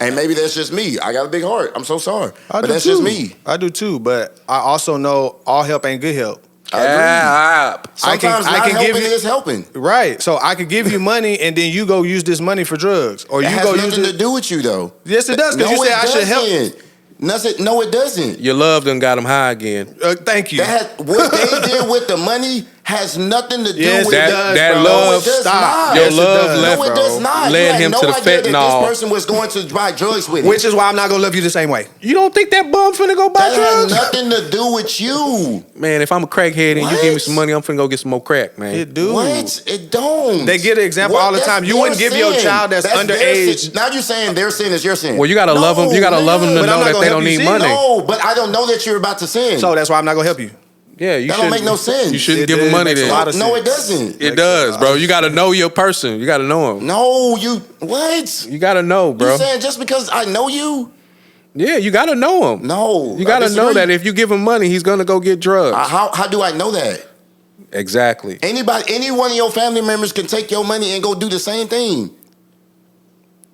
And maybe that's just me. I got a big heart. I'm so sorry. But that's just me. I do too. But I also know all help ain't good help. I agree. Sometimes I not can helping give you, is helping. Right. So I could give you money and then you go use this money for drugs. Or It you has go nothing use to do with you, though. Yes, it does. Because you said I should help. No, it doesn't. Your love done got him high again. Thank you. What they did with the money has nothing to do with that bro. love. No, it does not. Your Yes, it love does. left, No, it does not. led You had him no to the idea that fentanyl. this person was going to buy drugs with it. Which is why I'm not gonna love you the same way. You don't think that bum finna go buy That drugs? had nothing to do with you. Man, if I'm a crackhead and you give me some money, I'm finna go get some more crack, man. It do. What? It don't. They get an example all the time. You wouldn't give your child that's their underage. sin. Now you're saying their sin is your sin. Well, you gotta love them. You gotta love them to But I'm know not that gonna they help don't you need sin. money. No, but I don't know that you're about to sin. So that's why I'm not gonna help you. Yeah, you That shouldn't. don't make no sense. You shouldn't It give them money makes a then. lot of No, sense. it doesn't. It does, bro. You gotta know your person. You gotta know him. No, you what? You gotta know, bro. You saying just because I know you? Yeah, you gotta know him. No, You gotta I know disagree. that if you give him money, he's gonna go get drugs. How do I know that? Exactly. Any one of your family members can take your money and go do the same thing.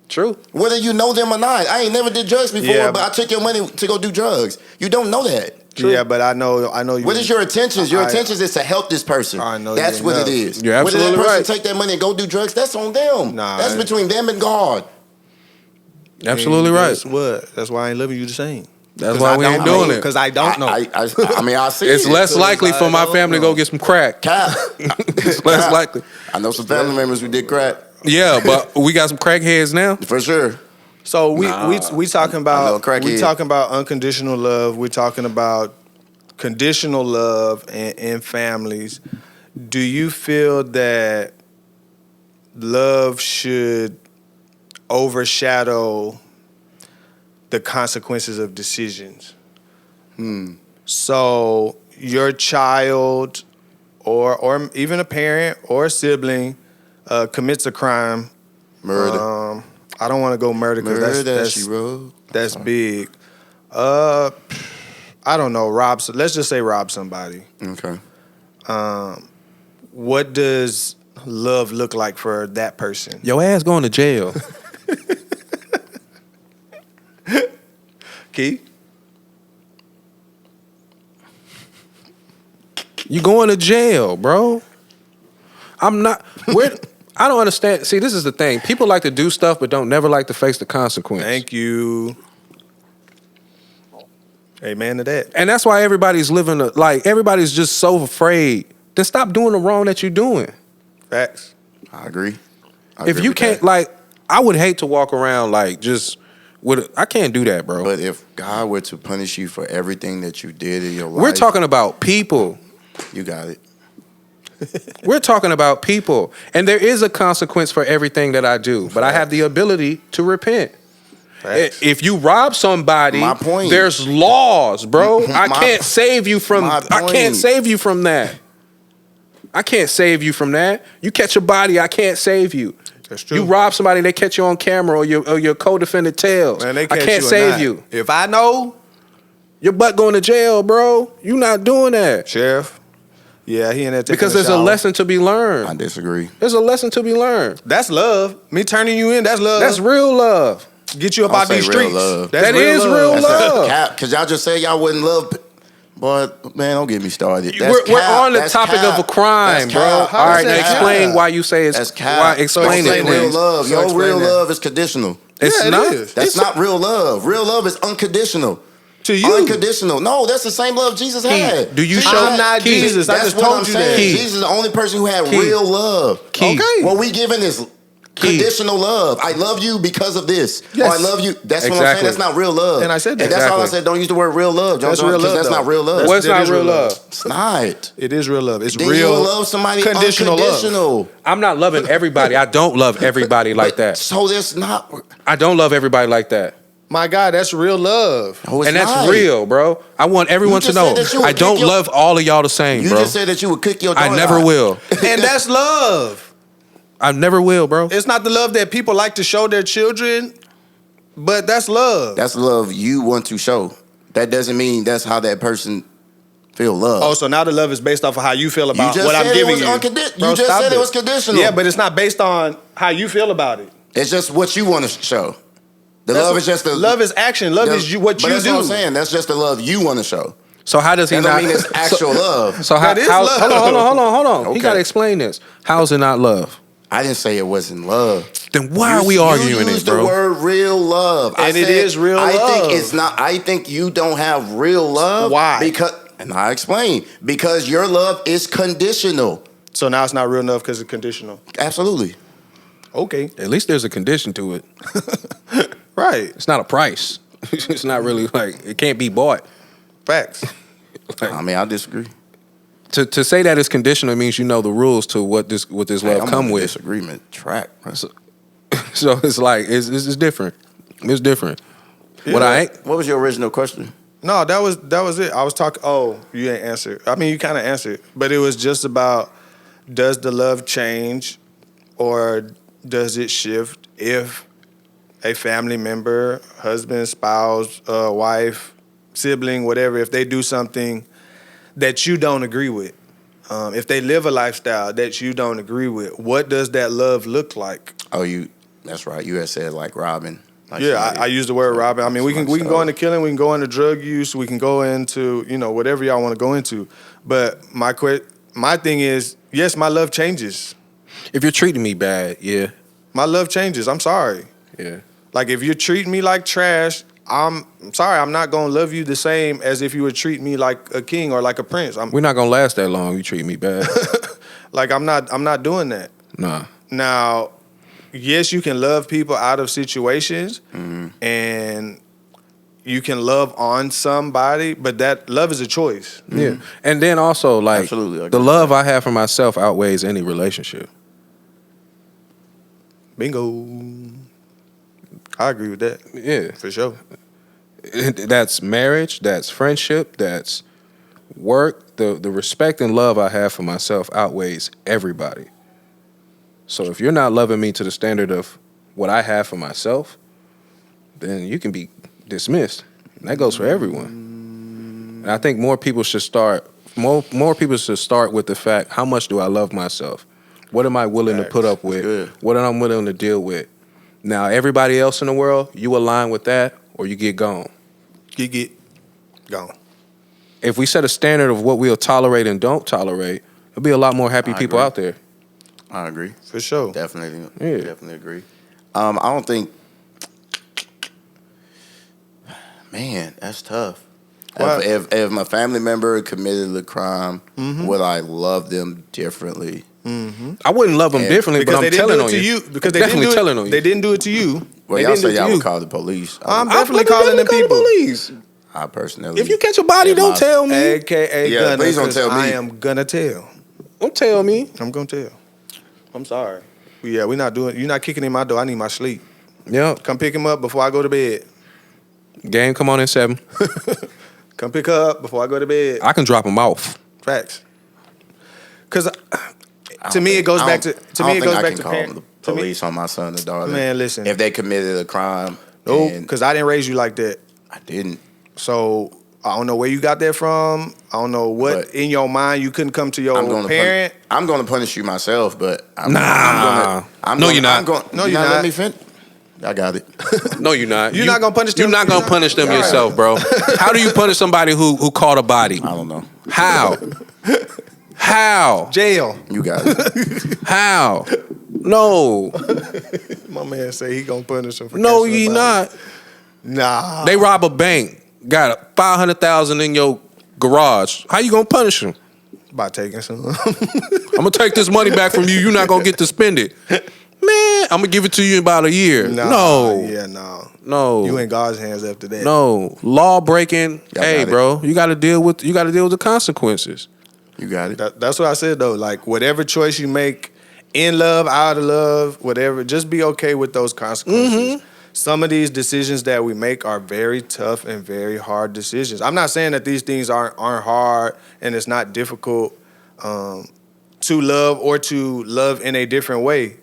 True. Whether you know them or not. I ain't never did drugs before, Yeah. but I took your money to go do drugs. You don't know that. True. Yeah, but I know you. What is your intentions? Your intentions is to help this person. I know That's you what enough. it is. You're absolutely Whether that person right. take that money and go do drugs, that's on them. Nah, that's between them and God. Absolutely right. Guess what? That's why I ain't loving you the same. That's why we ain't doing it. Because I don't know. I mean, I see It's it. less likely for my I don't family to go know. get some crack. Cap. It's less likely. I know some family members who did crack. Yeah, but we got some crackheads now. For sure. So we talking I know about crackhead. unconditional love. We're talking about conditional love in families. Do you feel that love should overshadow the consequences of decisions? So your child or even a parent or a sibling commits a crime. Murder. I don't want to go murder because that's big. I don't know. Let's just say rob somebody. Okay. What does love look like for that person? Your ass going to jail. Key? You going to jail, bro. I'm not. I don't understand. See, this is the thing. People like to do stuff, but don't never like to face the consequence. Thank you. Amen to that. And that's why everybody's everybody's just so afraid. Then stop doing the wrong that you're doing. Facts. I agree. If you can't, I would hate to walk around I can't do that, bro. But if God were to punish you for everything that you did in your life, We're talking about people. You got it. We're talking about people. And there is a consequence for everything that I do. But I have the ability to repent. Facts. If you rob somebody, My point. there's laws, bro. I My- can't save you from my I can't point. save you from that. I can't save you from that. You catch a body, I can't save you. That's true. You rob somebody, they catch you on camera, or your co-defendant tails. Man, they I catch can't you or save not. you. If I know, Your butt going to jail, bro. You not doing that. Sheriff, yeah, he in there taking Because a there's a shower. lesson to be I learned. disagree. There's a lesson to be learned. That's love. Me turning you in, that's love. That's real love. Get you up I'll out these say real streets. love. That's That is real That's love. cap. Because y'all just say y'all wouldn't love. But man, don't get me started. That's We're cap. on the That's topic cap. of a crime, That's bro. cap. All right, now That's explain cap. why you say it's That's cap. why. Explain So it, real please. love. So Your explain real that. love is conditional. It's Yeah, it not. is. That's not real love. Real love is unconditional. To you. Unconditional. No, that's the same love Jesus had. do you Jesus show- I'm not Key. Jesus. I That's just what told I'm you saying. that. Key. Jesus is the only person who had Key. real love. Key. Okay. What we giving is Key. conditional love. I love you because of this. Yes. Or I love you. That's what I'm Exactly. saying. That's not real love. And I said that. And that's all I Exactly. said. Don't use the word real love, John. That's real love, Because that's though. not real love. That's- What's it not is real real love? It's not. It is real love. It's Then real. you will love somebody conditional unconditional. I'm not loving everybody. I don't love everybody like that. So that's not. I don't love everybody like that. My God, that's real love. Oh, it's And that's not. real, bro. I want everyone You to just know said that you would I don't kick your- love all of y'all the same, You bro. just said that you would kick your daughter I never out. will. And that's love. I never will, bro. It's not the love that people like to show their children, but that's love. That's love you want to show. That doesn't mean that's how that person feel love. Oh, so now the love is based off of how you feel you about just what said I'm giving it you. was you just stop said it was conditional. Yeah, but it's not based on how you feel about it. It's just what you want to show. Love is just the love is action. Love is what you that's do. what I'm saying. That's just the love you want to show. So how does he That not? don't mean it's actual love. So That is love. Hold on. He Okay. got to explain this. How is it not love? I didn't say it wasn't love. Then why are we arguing You it, used bro? the word real love. And it is real I love. think it's not. I think you don't have real love. Why? And I explain. Because your love is conditional. So now it's not real enough because it's conditional. Absolutely. Okay. At least there's a condition to it. Right. It's not a price. It's not really like it can't be bought. Facts. I mean, I disagree. To say that it's conditional means you know the rules to what this love I'm come on the with. disagreement track. So it's like it's different. It's different. What I ain't. What was your original question? No, that was it. I was talking. Oh, you ain't answered. I mean, you kind of answered, but it was just about does the love change, or does it shift if a family member, husband, spouse, wife, sibling, whatever, if they do something that you don't agree with, if they live a lifestyle that you don't agree with, what does that love look like? Oh, that's right. You had said like robbing. Like Yeah, I use the word robbing. I mean, we can go into killing, we can go into drug use, we can go into whatever y'all want to go into. But my thing is, yes, my love changes. If you're treating me bad, yeah, My love changes. I'm sorry. yeah. Like if you're treating me like trash, I'm sorry. I'm not gonna love you the same as if you would treat me like a king or like a prince. We're not gonna last that long. You treat me bad. Like I'm not doing that. Nah. Now, yes, you can love people out of situations, and you can love on somebody, but that love is a choice. Yeah. And then also like Absolutely, I the agree. love I have for myself outweighs any relationship. Bingo. I agree with that Yeah. for sure. That's marriage, that's friendship, that's work. The respect and love I have for myself outweighs everybody. So if you're not loving me to the standard of what I have for myself, then you can be dismissed. And that goes for everyone. And I think more people should start with the fact, how much do I love myself? What am I willing to put up with? good. What am I willing to deal with? Now, everybody else in the world, you align with that or you get gone. Get gone. If we set a standard of what we'll tolerate and don't tolerate, there'll be a lot more happy I people agree. out there. I agree. For sure. Definitely. Yeah. Definitely agree. I don't think. Man, that's tough. Why? If my family member committed a crime, would I love them differently? I wouldn't love them Yeah, differently, Because but they I'm didn't telling do it on to you. you. Because they Definitely didn't do telling it. on you. They didn't do it to you. Well, They y'all didn't do say it to y'all you. would call the police. I'm I'm definitely calling them call the people. police. I personally. If you catch a body, if don't my- tell me. AKA Yeah, gunner, please don't 'cause tell me. I am gonna tell. Don't tell me. I'm gonna tell. I'm sorry. Yeah, we're not doing. You're not kicking in my door. I need my sleep. Yep. Come pick him up before I go to bed. Game come on in 7. Come pick her up before I go to bed. I can drop him off. Facts. Because to me, it goes back to. To me, it goes back to call parent. the To me, police on my son or daughter. Man, listen. If they committed a crime, no, and because I didn't raise you like that. I didn't. So I don't know where you got that from. I don't know what But in your mind you couldn't come to your I'm going parent. I'm going to punish you myself, but I'm, Nah. I'm No, gonna, you're not. I'm going, No, you you're not. not. Let me finish. I got it. No, you're not. You're not gonna punish them. You're not gonna punish them All right. yourself, bro. How do you punish somebody who caught a body? I don't know. How? How? Jail. You got it. How? No. My man say he gonna punish him for No, catching you a body. not. Nah. They rob a bank. Got $500,000 in your garage. How you gonna punish them? By taking some. I'm gonna take this money back from you. You're not gonna get to spend it. Man, I'm gonna give it to you in about a year. Nah, No. Yeah, no. No. You in God's hands after that. No. Law breaking. Y'all Hey, got it. bro, you gotta deal with the consequences. You got it. That's what I said though. Like whatever choice you make, in love, out of love, whatever, just be okay with those consequences. Some of these decisions that we make are very tough and very hard decisions. I'm not saying that these things aren't hard and it's not difficult to love or to love in a different way,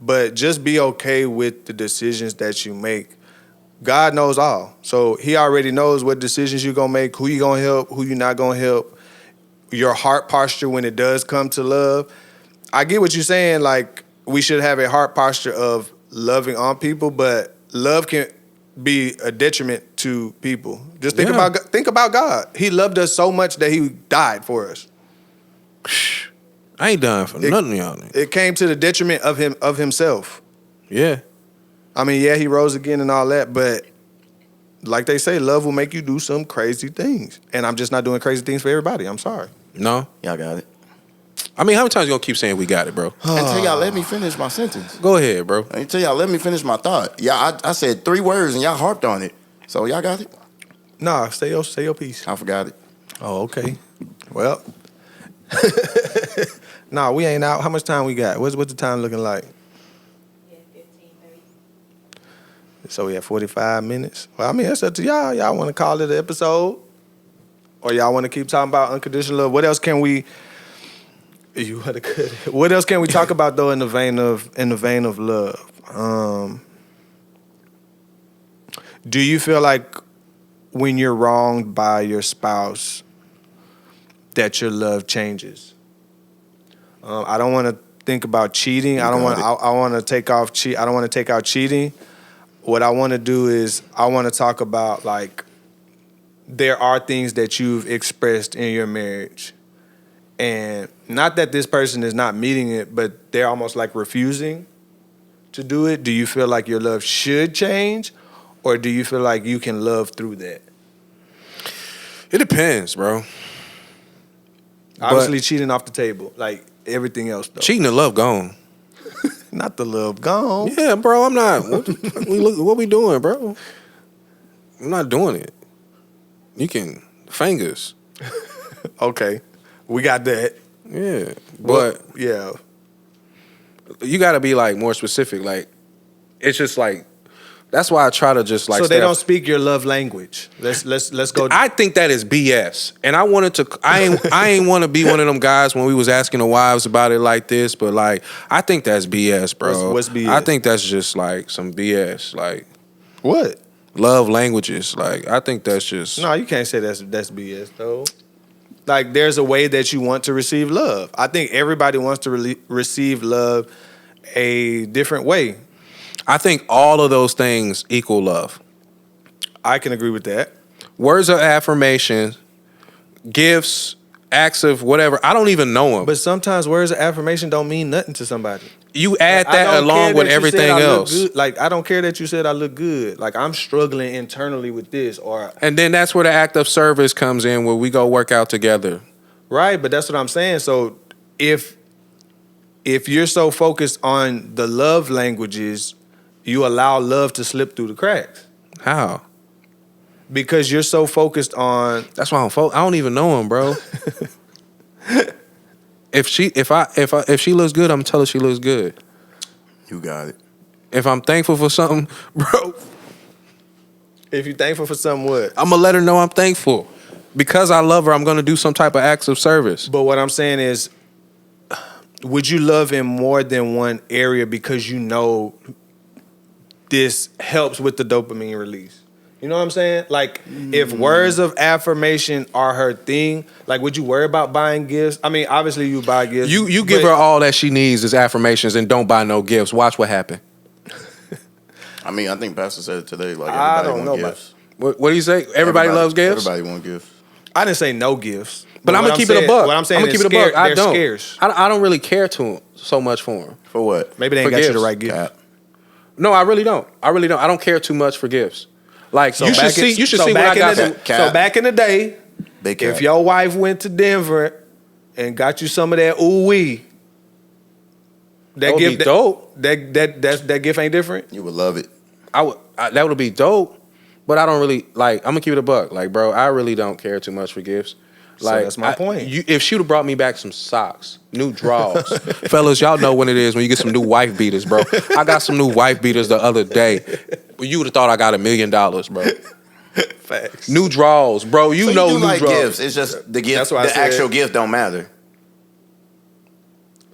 but just be okay with the decisions that you make. God knows all, so He already knows what decisions you're gonna make, who you gonna help, who you're not gonna help. your heart posture when it does come to love. I get what you're saying. Like, we should have a heart posture of loving on people, but love can be a detriment to people. Just think about God. He loved us so much that he died for us. I ain't done for nothing, y'all. It came to the detriment of himself. Yeah. I mean, yeah, he rose again and all that, but like they say, love will make you do some crazy things. And I'm just not doing crazy things for everybody. I'm sorry. No? Y'all got it. I mean, how many times you gonna keep saying we got it, bro? Until y'all let me finish my sentence. Go ahead, bro. Until y'all let me finish my thought. Yeah, I said 3 words and y'all harped on it. So y'all got it? Nah, say your piece. I forgot it. Oh, okay. Well, nah, we ain't out. How much time we got? What's the time looking like? Yeah, 15, 30. So we have 45 minutes. Well, I mean, that's up to y'all. Y'all want to call it an episode? Or y'all want to keep talking about unconditional love? What else can we... What else can we talk about though in the vein of love? Do you feel like when you're wronged by your spouse that your love changes? I don't want to think about cheating. I want to take out cheating. What I want to do is I want to talk about, like, there are things that you've expressed in your marriage. And not that this person is not meeting it, but they're almost like refusing to do it. Do you feel like your love should change, or do you feel like you can love through that? It depends, bro. Obviously, cheating off the table, like everything else, though. Cheating and love gone. Not the love gone. Yeah, bro, I'm not. What we doing, bro? I'm not doing it. You can fingers. Okay. We got that. Yeah. But yeah. You gotta be like more specific. Like, it's just like, that's why I try to just like. So they don't speak your love language. Let's go. I think that is BS. And I wanted to. I ain't want to be one of them guys when we was asking the wives about it like this. But like, I think that's BS, bro. What's BS? I think that's just like some BS. Like, what? Love languages. Like, I think that's just. No, you can't say that's BS though. Like, there's a way that you want to receive love. I think everybody wants to receive love a different way. I think all of those things equal love. I can agree with that. Words of affirmation, gifts, acts of whatever. I don't even know them. But sometimes words of affirmation don't mean nothing to somebody. You add that along with everything else. Like, I don't care that you said I look good. Like, I'm struggling internally with this. And then that's where the act of service comes in, where we go work out together. Right, but that's what I'm saying. So if you're so focused on the love languages, you allow love to slip through the cracks. How? Because you're so focused on... That's why I don't even know him, bro. If she looks good, I'm gonna tell her she looks good. You got it. If I'm thankful for something, bro. If you're thankful for something, what? I'm gonna let her know I'm thankful. Because I love her, I'm gonna do some type of acts of service. But what I'm saying is, would you love in more than one area because you know this helps with the dopamine release? You know what I'm saying? Like, if words of affirmation are her thing, like, would you worry about buying gifts? I mean, obviously you buy gifts. You give her all that she needs is affirmations and don't buy no gifts. Watch what happen. I mean, I think Pastor said it today. Like, I everybody don't know want gifts. What do you say? Everybody loves gifts? Everybody want gifts. I didn't say no gifts. But I'm going to keep it a buck. What I'm saying is keep it a buck. I they're don't. scarce. I don't really care so much for them. For what? Maybe they ain't got you the right gift. No, I really don't. I don't care too much for gifts. Like, So you should see what I got. So back in the day, if your wife went to Denver and got you some of that ooh-wee, that would gift be dope. That gift ain't different? You would love it. That would be dope. But I don't really, like, I'm going to keep it a buck. Like, bro, I really don't care too much for gifts. Like, so that's my point. If she would have brought me back some socks, new drawers. Fellas, y'all know when it is when you get some new wife beaters, bro. I got some new wife beaters the other day. You would have thought I got $1 million, bro. Facts. New drawers, bro. You know new like drawers. gifts. It's just the gift. That's why I the said- actual gift don't matter.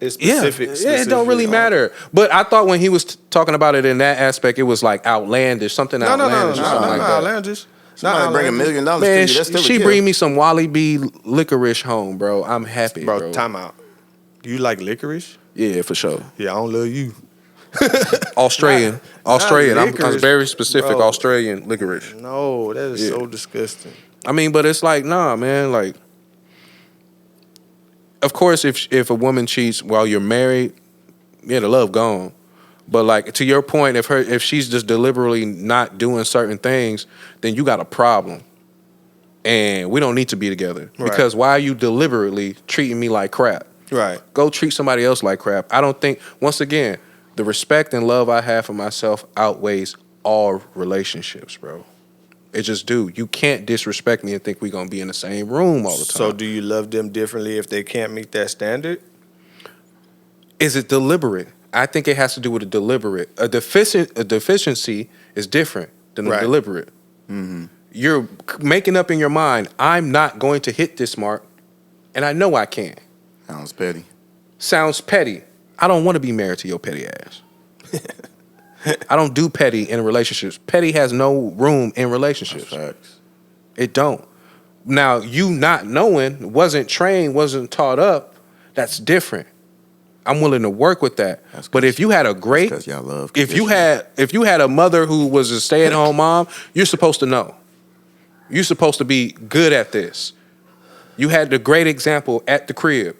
It's specific. Yeah, it don't really matter. But I thought when he was talking about it in that aspect, it was like outlandish, something outlandish. or something like that. Outlandish. Somebody bring $1 million to Man, you. That's still a she gift. bring me some Wally B licorice home, bro. I'm happy, bro. Time out. You like licorice? Yeah, for sure. Yeah, I don't love you. Australian. Not I'm licorice, very specific bro. Australian licorice. No, that is Yeah. so disgusting. I mean, but it's like, nah, man. Like, of course, if a woman cheats while you're married, yeah, the love gone. But like to your point, if she's just deliberately not doing certain things, then you got a problem, and we don't need to be together. Right. Because why are you deliberately treating me like crap? Right. Go treat somebody else like crap. I don't think. Once again, the respect and love I have for myself outweighs all relationships, bro. It just do. You can't disrespect me and think we're gonna be in the same room all the time. So do you love them differently if they can't meet that standard? Is it deliberate? I think it has to do with a deliberate. A deficiency is different than a Right. deliberate. You're making up in your mind, I'm not going to hit this mark, and I know I can. Sounds petty. Sounds petty. I don't want to be married to your petty ass. I don't do petty in relationships. Petty has no room in relationships. Facts. It don't. Now, you not knowing, wasn't trained, wasn't taught up, that's different. I'm willing to work with that. That's But 'cause- if you had a great, Because y'all love. if you conditioning. had a mother who was a stay-at-home mom, you're supposed to know. You're supposed to be good at this. You had the great example at the crib.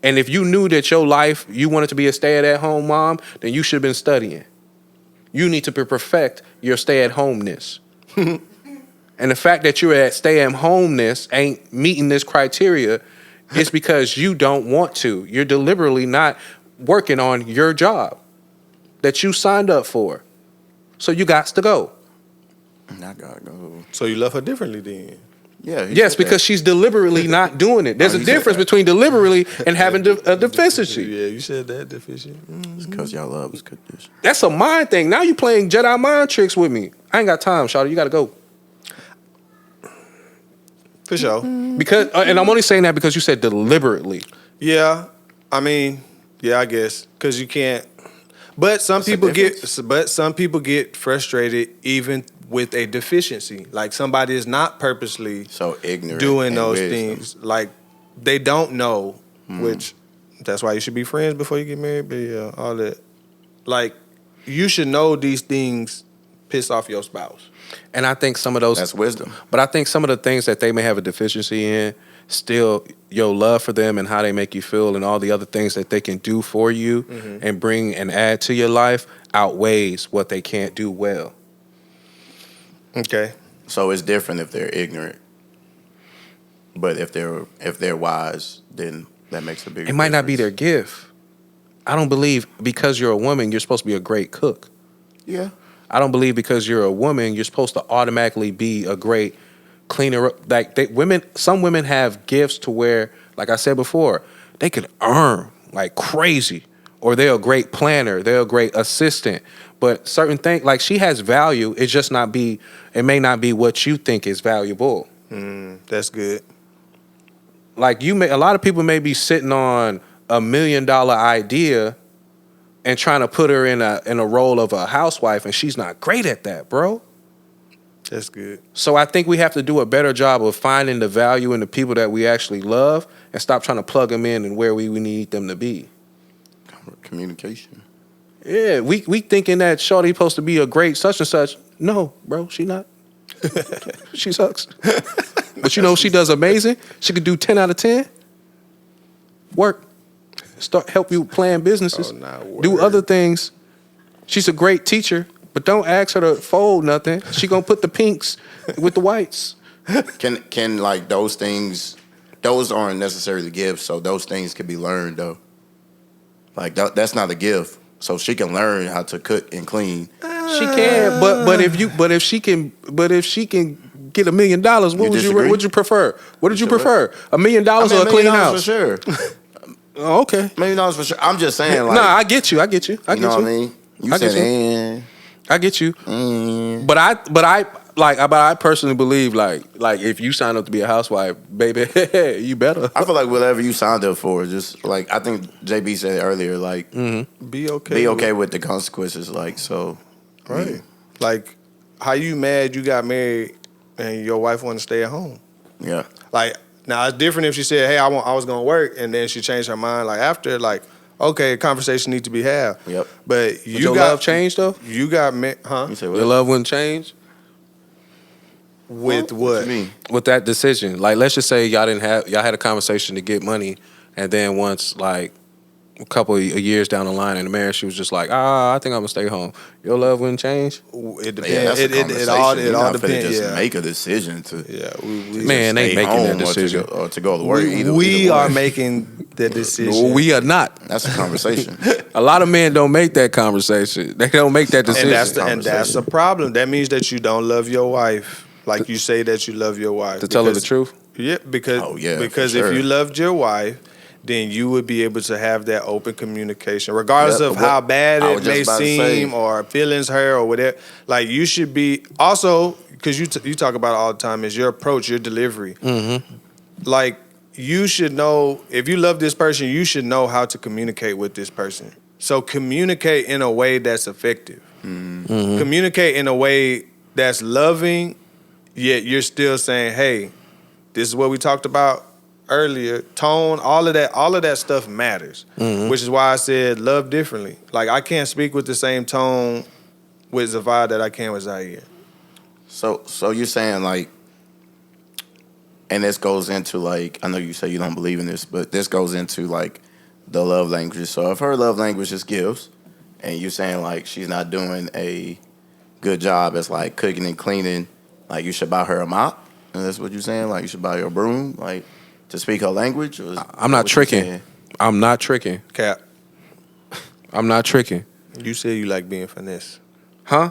And if you knew that your life, you wanted to be a stay-at-home mom, then you should have been studying. You need to perfect your stay-at-homeness. And the fact that you're at stay-at-homeness ain't meeting this criteria is because you don't want to. You're deliberately not working on your job that you signed up for. So you got to go. I gotta go. So you love her differently then? Yeah. he Yes, said that. because she's deliberately not doing it. There's Oh, a he said difference that. between deliberately and having a deficiency. Yeah, you said that deficient. It's because y'all love is conditioned. That's a mind thing. Now you playing Jedi mind tricks with me. I ain't got time, Shawty. You got to go. For sure. Because, and I'm only saying that because you said deliberately. Yeah, I mean, yeah, I guess because you can't. But some That's a people difference. some people get frustrated even with a deficiency. Like somebody is not purposely So ignorant. doing and those wisdom. things. Like they don't know, which that's why you should be friends before you get married. But yeah, all that. Like you should know these things piss off your spouse. And I think some of those, That's wisdom. but I think some of the things that they may have a deficiency in, still your love for them and how they make you feel and all the other things that they can do for you and bring and add to your life outweighs what they can't do well. Okay. So it's different if they're ignorant. But if they're wise, then that makes a big It might not be their gift. I don't believe because you're a woman, you're supposed to be a great cook. Yeah. I don't believe because you're a woman, you're supposed to automatically be a great cleaner. Like some women have gifts to where, like I said before, they could earn like crazy, or they're a great planner, they're a great assistant. But certain things, like she has value, it may not be what you think is valuable. That's good. Like a lot of people may be sitting on $1 million idea and trying to put her in a role of a housewife, and she's not great at that, bro. That's good. So I think we have to do a better job of finding the value in the people that we actually love and stop trying to plug them in and where we need them to be. Communication. Yeah, we thinking that Shorty supposed to be a great such and such. No, bro, she not. She sucks. But you know she does amazing. She could do 10 out of 10. Work. Help you plan businesses. Oh, nah, do word. other things. She's a great teacher, but don't ask her to fold nothing. She gonna put the pinks with the whites. Can like those things? Those aren't necessarily gifts, so those things can be learned though. Like that's not a gift, so she can learn how to cook and clean. She can, but if she can get $1 million, what would you prefer? What did you prefer? $1 million or a clean house? for sure. Oh, okay. $1 million for sure. I'm just saying, like, Nah, I get you. I get you. you know what I mean? You I get said, I get you. But I personally believe like if you sign up to be a housewife, baby, you better. I feel like whatever you signed up for, just like I think JB said earlier, like Be okay. be okay with the consequences. Like so, Right. Like, how you mad you got married and your wife want to stay at home. Yeah. Like, now it's different if she said, "Hey, I was gonna work," and then she changed her mind. Like after, like, okay, conversation need to be had. Yep. But Would your love change though? You got me, huh? You say what? Your love wouldn't change With What what? you mean? with that decision. Like, let's just say y'all had a conversation to get money, and then once like a couple of years down the line in the marriage, she was just like, I think I'm gonna stay home. Your love wouldn't change. It depends. Yeah, that's a it conversation. all You're not finna depends. just Yeah. make a decision to Yeah, we Man, they stay making home that decision. or to go to work. we, either, we either are one. making the decision. No, we are not. That's a conversation. A lot of men don't make that conversation. They don't make that decision. and that's a problem. That means that you don't love your wife, like you say that you love your wife. to tell her the truth. Yeah, because Oh, yeah, because for sure. if you loved your wife, then you would be able to have that open communication, regardless Yep, of how bad I it was may just about to seem say. or feelings hurt or whatever. Like you should be also because you talk about it all the time is your approach, your delivery. Mm-hmm. Like you should know if you love this person, you should know how to communicate with this person. So communicate in a way that's effective. Mm-hmm. Communicate in a way that's loving, yet you're still saying, "Hey, this is what we talked about earlier." Tone, all of that stuff matters. Mm-hmm. Which is why I said love differently. Like I can't speak with the same tone with Zavai that I can with Zaire. So you're saying like, and this goes into like, I know you say you don't believe in this, but this goes into like the love languages. So if her love language is gifts, and you're saying like she's not doing a good job as like cooking and cleaning, like you should buy her a mop. And that's what you're saying? Like you should buy her a broom, like to speak her language? Or I'm not what you tricking. saying? I'm not tricking. Cap, I'm not tricking. you said you like being finesse. Huh?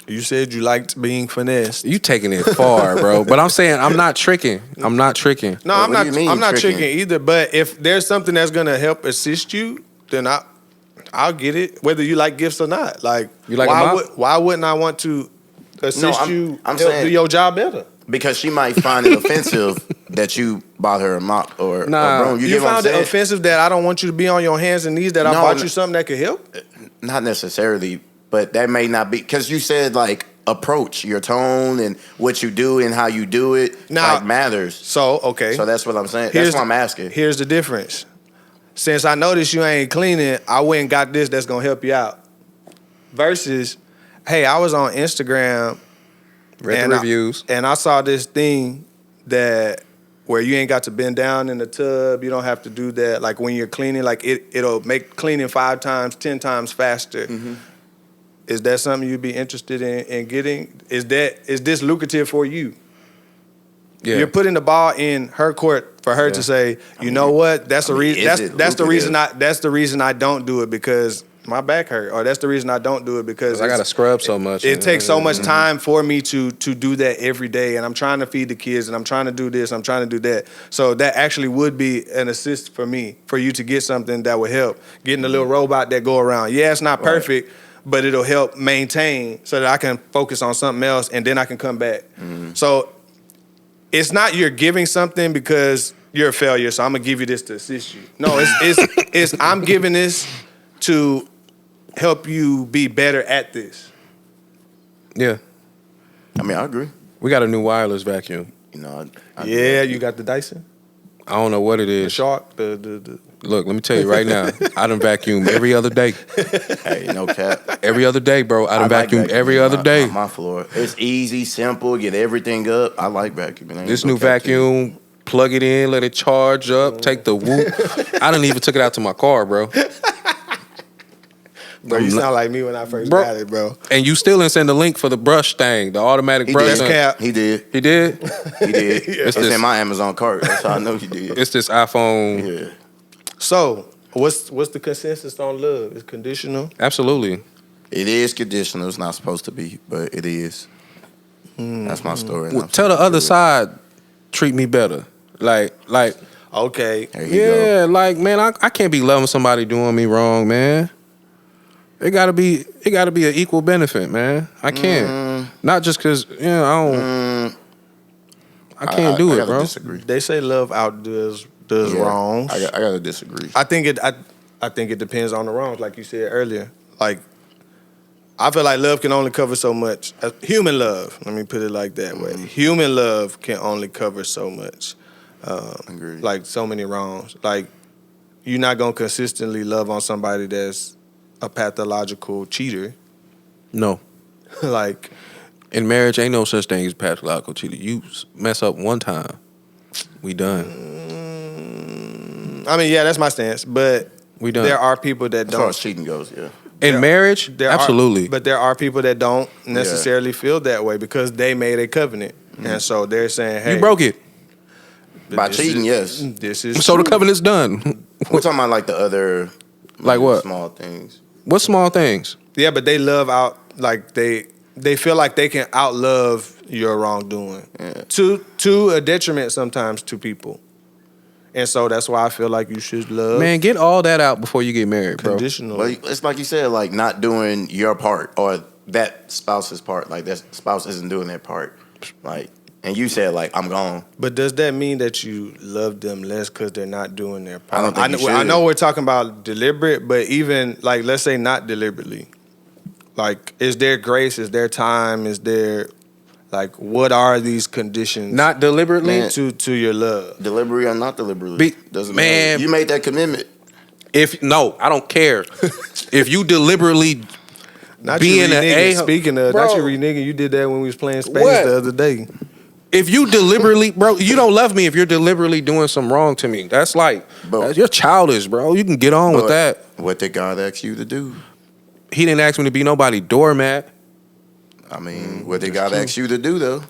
You said you liked being finessed. You taking it far, bro. But I'm saying I'm not tricking. I'm not tricking. No, What I'm do not. you mean I'm not tricking? tricking either. But if there's something that's gonna help assist you, then I'll get it, whether you like gifts or not. Like, You like a mop? why wouldn't I want to assist I'm you? I'm help saying- do your job better. Because she might find it offensive that you bought her a mop or Nah, a broom. You get what I'm found it saying? offensive that I don't want you to be on your hands and knees. That I No, bought no. you something that could help. Not necessarily, but that may not be because you said like approach, your tone and what you do and how you do it Now- like matters. So okay, So that's what I'm saying. Here's That's what I'm asking. Here's the difference. Since I noticed you ain't cleaning, I went and got this that's gonna help you out. Versus, hey, I was on Instagram. Read And the reviews. And I saw this thing that where you ain't got to bend down in the tub. You don't have to do that. Like when you're cleaning, like it'll make cleaning 5 times, 10 times faster. Mm-hmm. Is that something you'd be interested in getting? Is this lucrative for you? Yeah. You're putting the ball in her court for her to say, you know what? That's the reason. is it That's the reason. lucrative? That's the reason I don't do it because my back hurt, or that's the reason I don't do it because I gotta scrub so much. it takes so much time for me to do that every day, and I'm trying to feed the kids, and I'm trying to do this, I'm trying to do that. So that actually would be an assist for me, for you to get something that would help. Getting a little robot that go around. Yeah, it's not perfect, but it'll help maintain so that I can focus on something else, and then I can come back. So it's not you're giving something because you're a failure, so I'm gonna give you this to assist you. No, it's I'm giving this to help you be better at this. Yeah. I mean, I agree. We got a new wireless vacuum. You know, I Yeah, you got the Dyson, I don't know what it the is. Shark, the Look, let me tell you right now. I done vacuum every other day. Hey, no cap. Every other day, bro. I done like vacuum every vacuuming other day. My floor. It's easy, simple, get everything up. I like vacuuming. I ain't This gonna new cap to you. vacuum, plug it in, let it charge up, take the whoop. I done even took it out to my car, bro. Bro, you sound like me when I first Bro. got it, bro. And you still didn't send the link for the brush thing, the automatic He brush did. thing. Cap. He did. He did? He did. It's this- in my Amazon cart. That's how I know he did. It's this iPhone. Yeah. So, what's the consensus on love? Is conditional? Absolutely. It is conditional. It's not supposed to be, but it is. That's my story. and Well, I'm tell the sticking other to it. side, treat me better. Like, Okay. There you go. yeah, like, man, I can't be loving somebody doing me wrong, man. It gotta be an equal benefit, man. I can't. Not just cause, I can't do I it, gotta bro. disagree. They say love outdoes Yeah, wrongs. I gotta disagree. I think it depends on the wrongs, like you said earlier. Like I feel like love can only cover so much. Human love, let me put it like that way. Human love can only cover so much. Agreed. Like so many wrongs. Like you're not gonna consistently love on somebody that's a pathological cheater. No. Like In marriage, ain't no such thing as pathological cheating. You mess up one time, we done. I mean, yeah, that's my stance. But We done. there are people that As far don't. as cheating goes, yeah. In marriage, There absolutely. but there are people that don't necessarily feel that way because they made a covenant, and so they're saying, "Hey, you broke it, By this cheating, is- yes. This is so the true. covenant's done. We're talking about like the other, Like what? small things. What small things? Yeah, but they love out like they feel like they can outlove your wrongdoing Yeah. to a detriment sometimes to people, and so that's why I feel like you should love Man, get all that out before you get married, bro. conditionally. But it's like you said, like not doing your part or that spouse's part. Like that spouse isn't doing their part. Like, and you said like I'm gone. But does that mean that you love them less because they're not doing their part? I don't think you I should. know we're talking about deliberate, but even like let's say not deliberately. Like, is there grace? Is there time? Is there like what are these conditions Not deliberately. Man. to your love? Deliberately or not deliberately, doesn't Man. matter. You made that commitment. If no, I don't care. If you deliberately Not being you an reneging. a Speaking of, Bro. not you reneging. You did that when we was playing Space What? the other day. if you deliberately, bro, you don't love me if you're deliberately doing some wrong to me. That's like you're childish, bro. You can get on with But that. What did God ask you to do? He didn't ask me to be nobody doormat. I mean, what did God ask you to do though?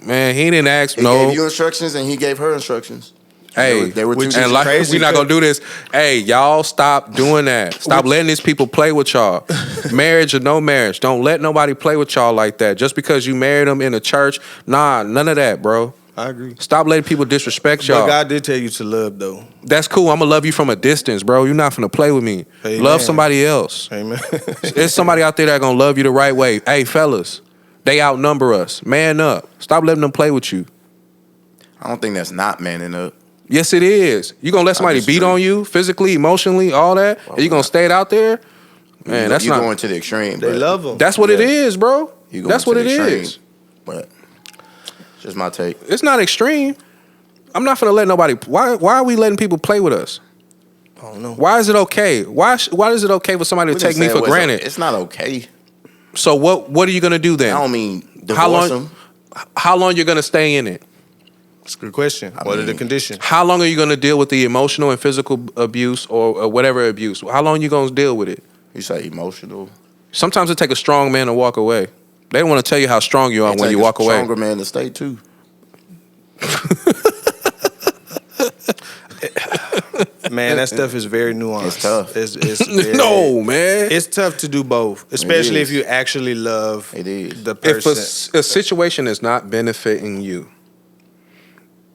Man, he didn't ask He no. gave you instructions and he gave her instructions. Hey, they were two which is and different. like crazy we not gonna do this. Hey, y'all stop doing that. Stop letting these people play with y'all. Marriage or no marriage, don't let nobody play with y'all like that. Just because you married them in a church, nah, none of that, bro. I agree. Stop letting people disrespect y'all. But God did tell you to love, though. That's cool. I'm gonna love you from a distance, bro. You're not finna play with me. Amen. Love somebody else. Amen. There's somebody out there that gonna love you the right way. Hey, fellas, they outnumber us. Man up. Stop letting them play with you. I don't think that's not manning up. Yes, it is. You gonna let somebody beat disagree. on you physically, emotionally, all that, and you gonna stay it out there? Man, that's you not. going to the extreme. They but love them. That's what it Yeah. is, bro. you going That's to what the it extreme. is. But just my take. It's not extreme. I'm not gonna let nobody. Why are we letting people play with us? I don't know. Why is it okay? Why is it okay for somebody to We didn't take me say for it was- granted? It's not okay. So what are you gonna do then? I don't mean How divorce long? them. How long you're gonna stay in it? It's a good question. What are the conditions? How long are you gonna deal with the emotional and physical abuse or whatever abuse? How long you gonna deal with it? You say emotional. Sometimes it take a strong man to walk away. They don't want to tell you how strong you are It when take you a walk away. Stronger man to stay too. Man, that stuff is very nuanced. It's tough. It's very, No, man. It's tough to do both, especially is. if you actually love It is. the If person. a situation is not benefiting you,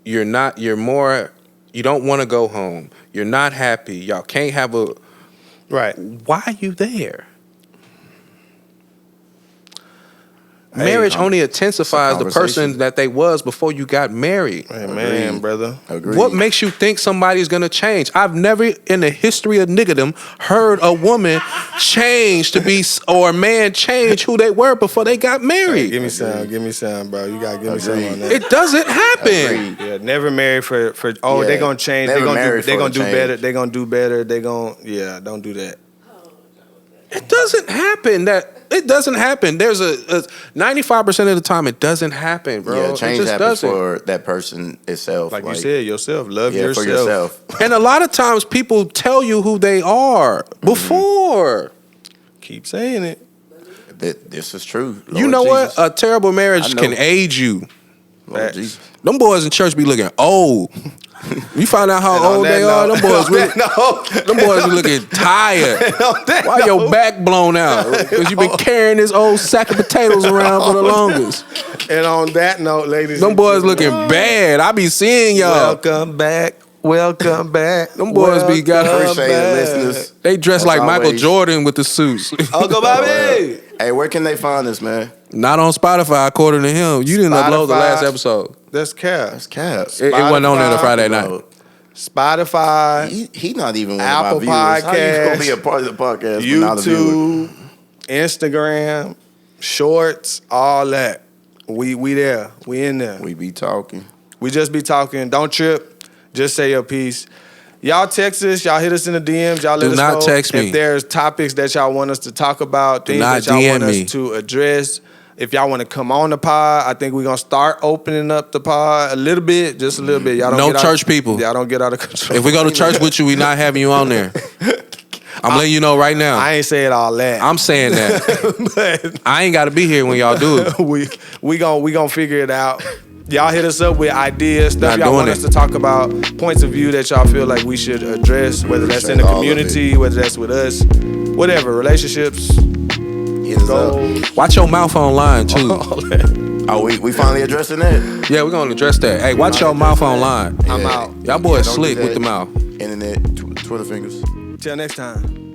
you don't want to go home. You're not happy. Y'all can't have a. Right. Why are you there? Marriage only intensifies the person conversation. that they was before you got married. Hey, man, Agreed. brother. Agreed. What makes you think somebody's gonna change? I've never in the history of niggerdom heard a woman change to be or a man change who they were before they got Hey, married. give me some, bro. You gotta give me some on that. It doesn't happen. Agreed. Yeah, never married for Yeah, they gonna change. They never gonna married do for a better. change. They gonna do better. They gonna don't do that. It doesn't happen. It doesn't happen. There's a 95% of the time it doesn't happen, bro. Yeah, it change just happens doesn't. for that person itself. Like you said, yourself. Love yeah, yourself. for yourself. And a lot of times people tell you who they are before. Keep saying it. This is true. You Lord know Jesus. what? A terrible marriage I know. can age you. Lord Facts. Jesus. Them boys in church be looking old. You find out how And on old that they are. Them boys, on really, that them boys be looking tired. on that Why your note- back blown out? Because you've been carrying this old sack of potatoes around for the longest. And on that note, ladies, Them and boys gentlemen, looking bad. I be seeing y'all. Welcome back. Welcome back. Them boys be got Appreciate it, listeners. They dress As like Michael always. Jordan with the suits. Uncle Bobby. Hey, where can they find us, man? Not on Spotify, according to him. You didn't upload the Spotify. last episode. That's Cap. That's Caps. It wasn't on there the Friday night. No, Spotify, he not even one Apple of our viewers. How you gonna Podcast, be a part of the podcast? but not a viewer? YouTube, Instagram, shorts, all that. We there. We in there. We be talking. We just be talking. Don't trip. Just say your piece. Y'all text us. Y'all hit us in the DMs. Y'all let Do us not know text me. if there's topics that y'all want us to talk about, things not that y'all DM want me. us to address. If y'all want to come on the pod, I think we're going to start opening up the pod a little bit, just a little bit. Y'all don't No get out- church people. Y'all don't get out of control. If we go to church with you, we not having you on there. I'm letting you know right now. I ain't saying all that. I'm saying that. but I ain't got to be here when y'all do it. we gonna figure it out. Y'all hit us up with ideas, stuff Not y'all doing want it. us to talk about, points of view that y'all feel like we should address, whether that's in the Appreciate all of community, whether that's with us, whatever, relationships, Hit us up. goals, Watch your mouth online, too. all that. Oh, we finally addressing that. Yeah, we're going to address that. Hey, watch your mouth online. I'm Yeah. out. Y'all boys Don't do slick with that. the mouth. Internet, Twitter fingers. Till next time.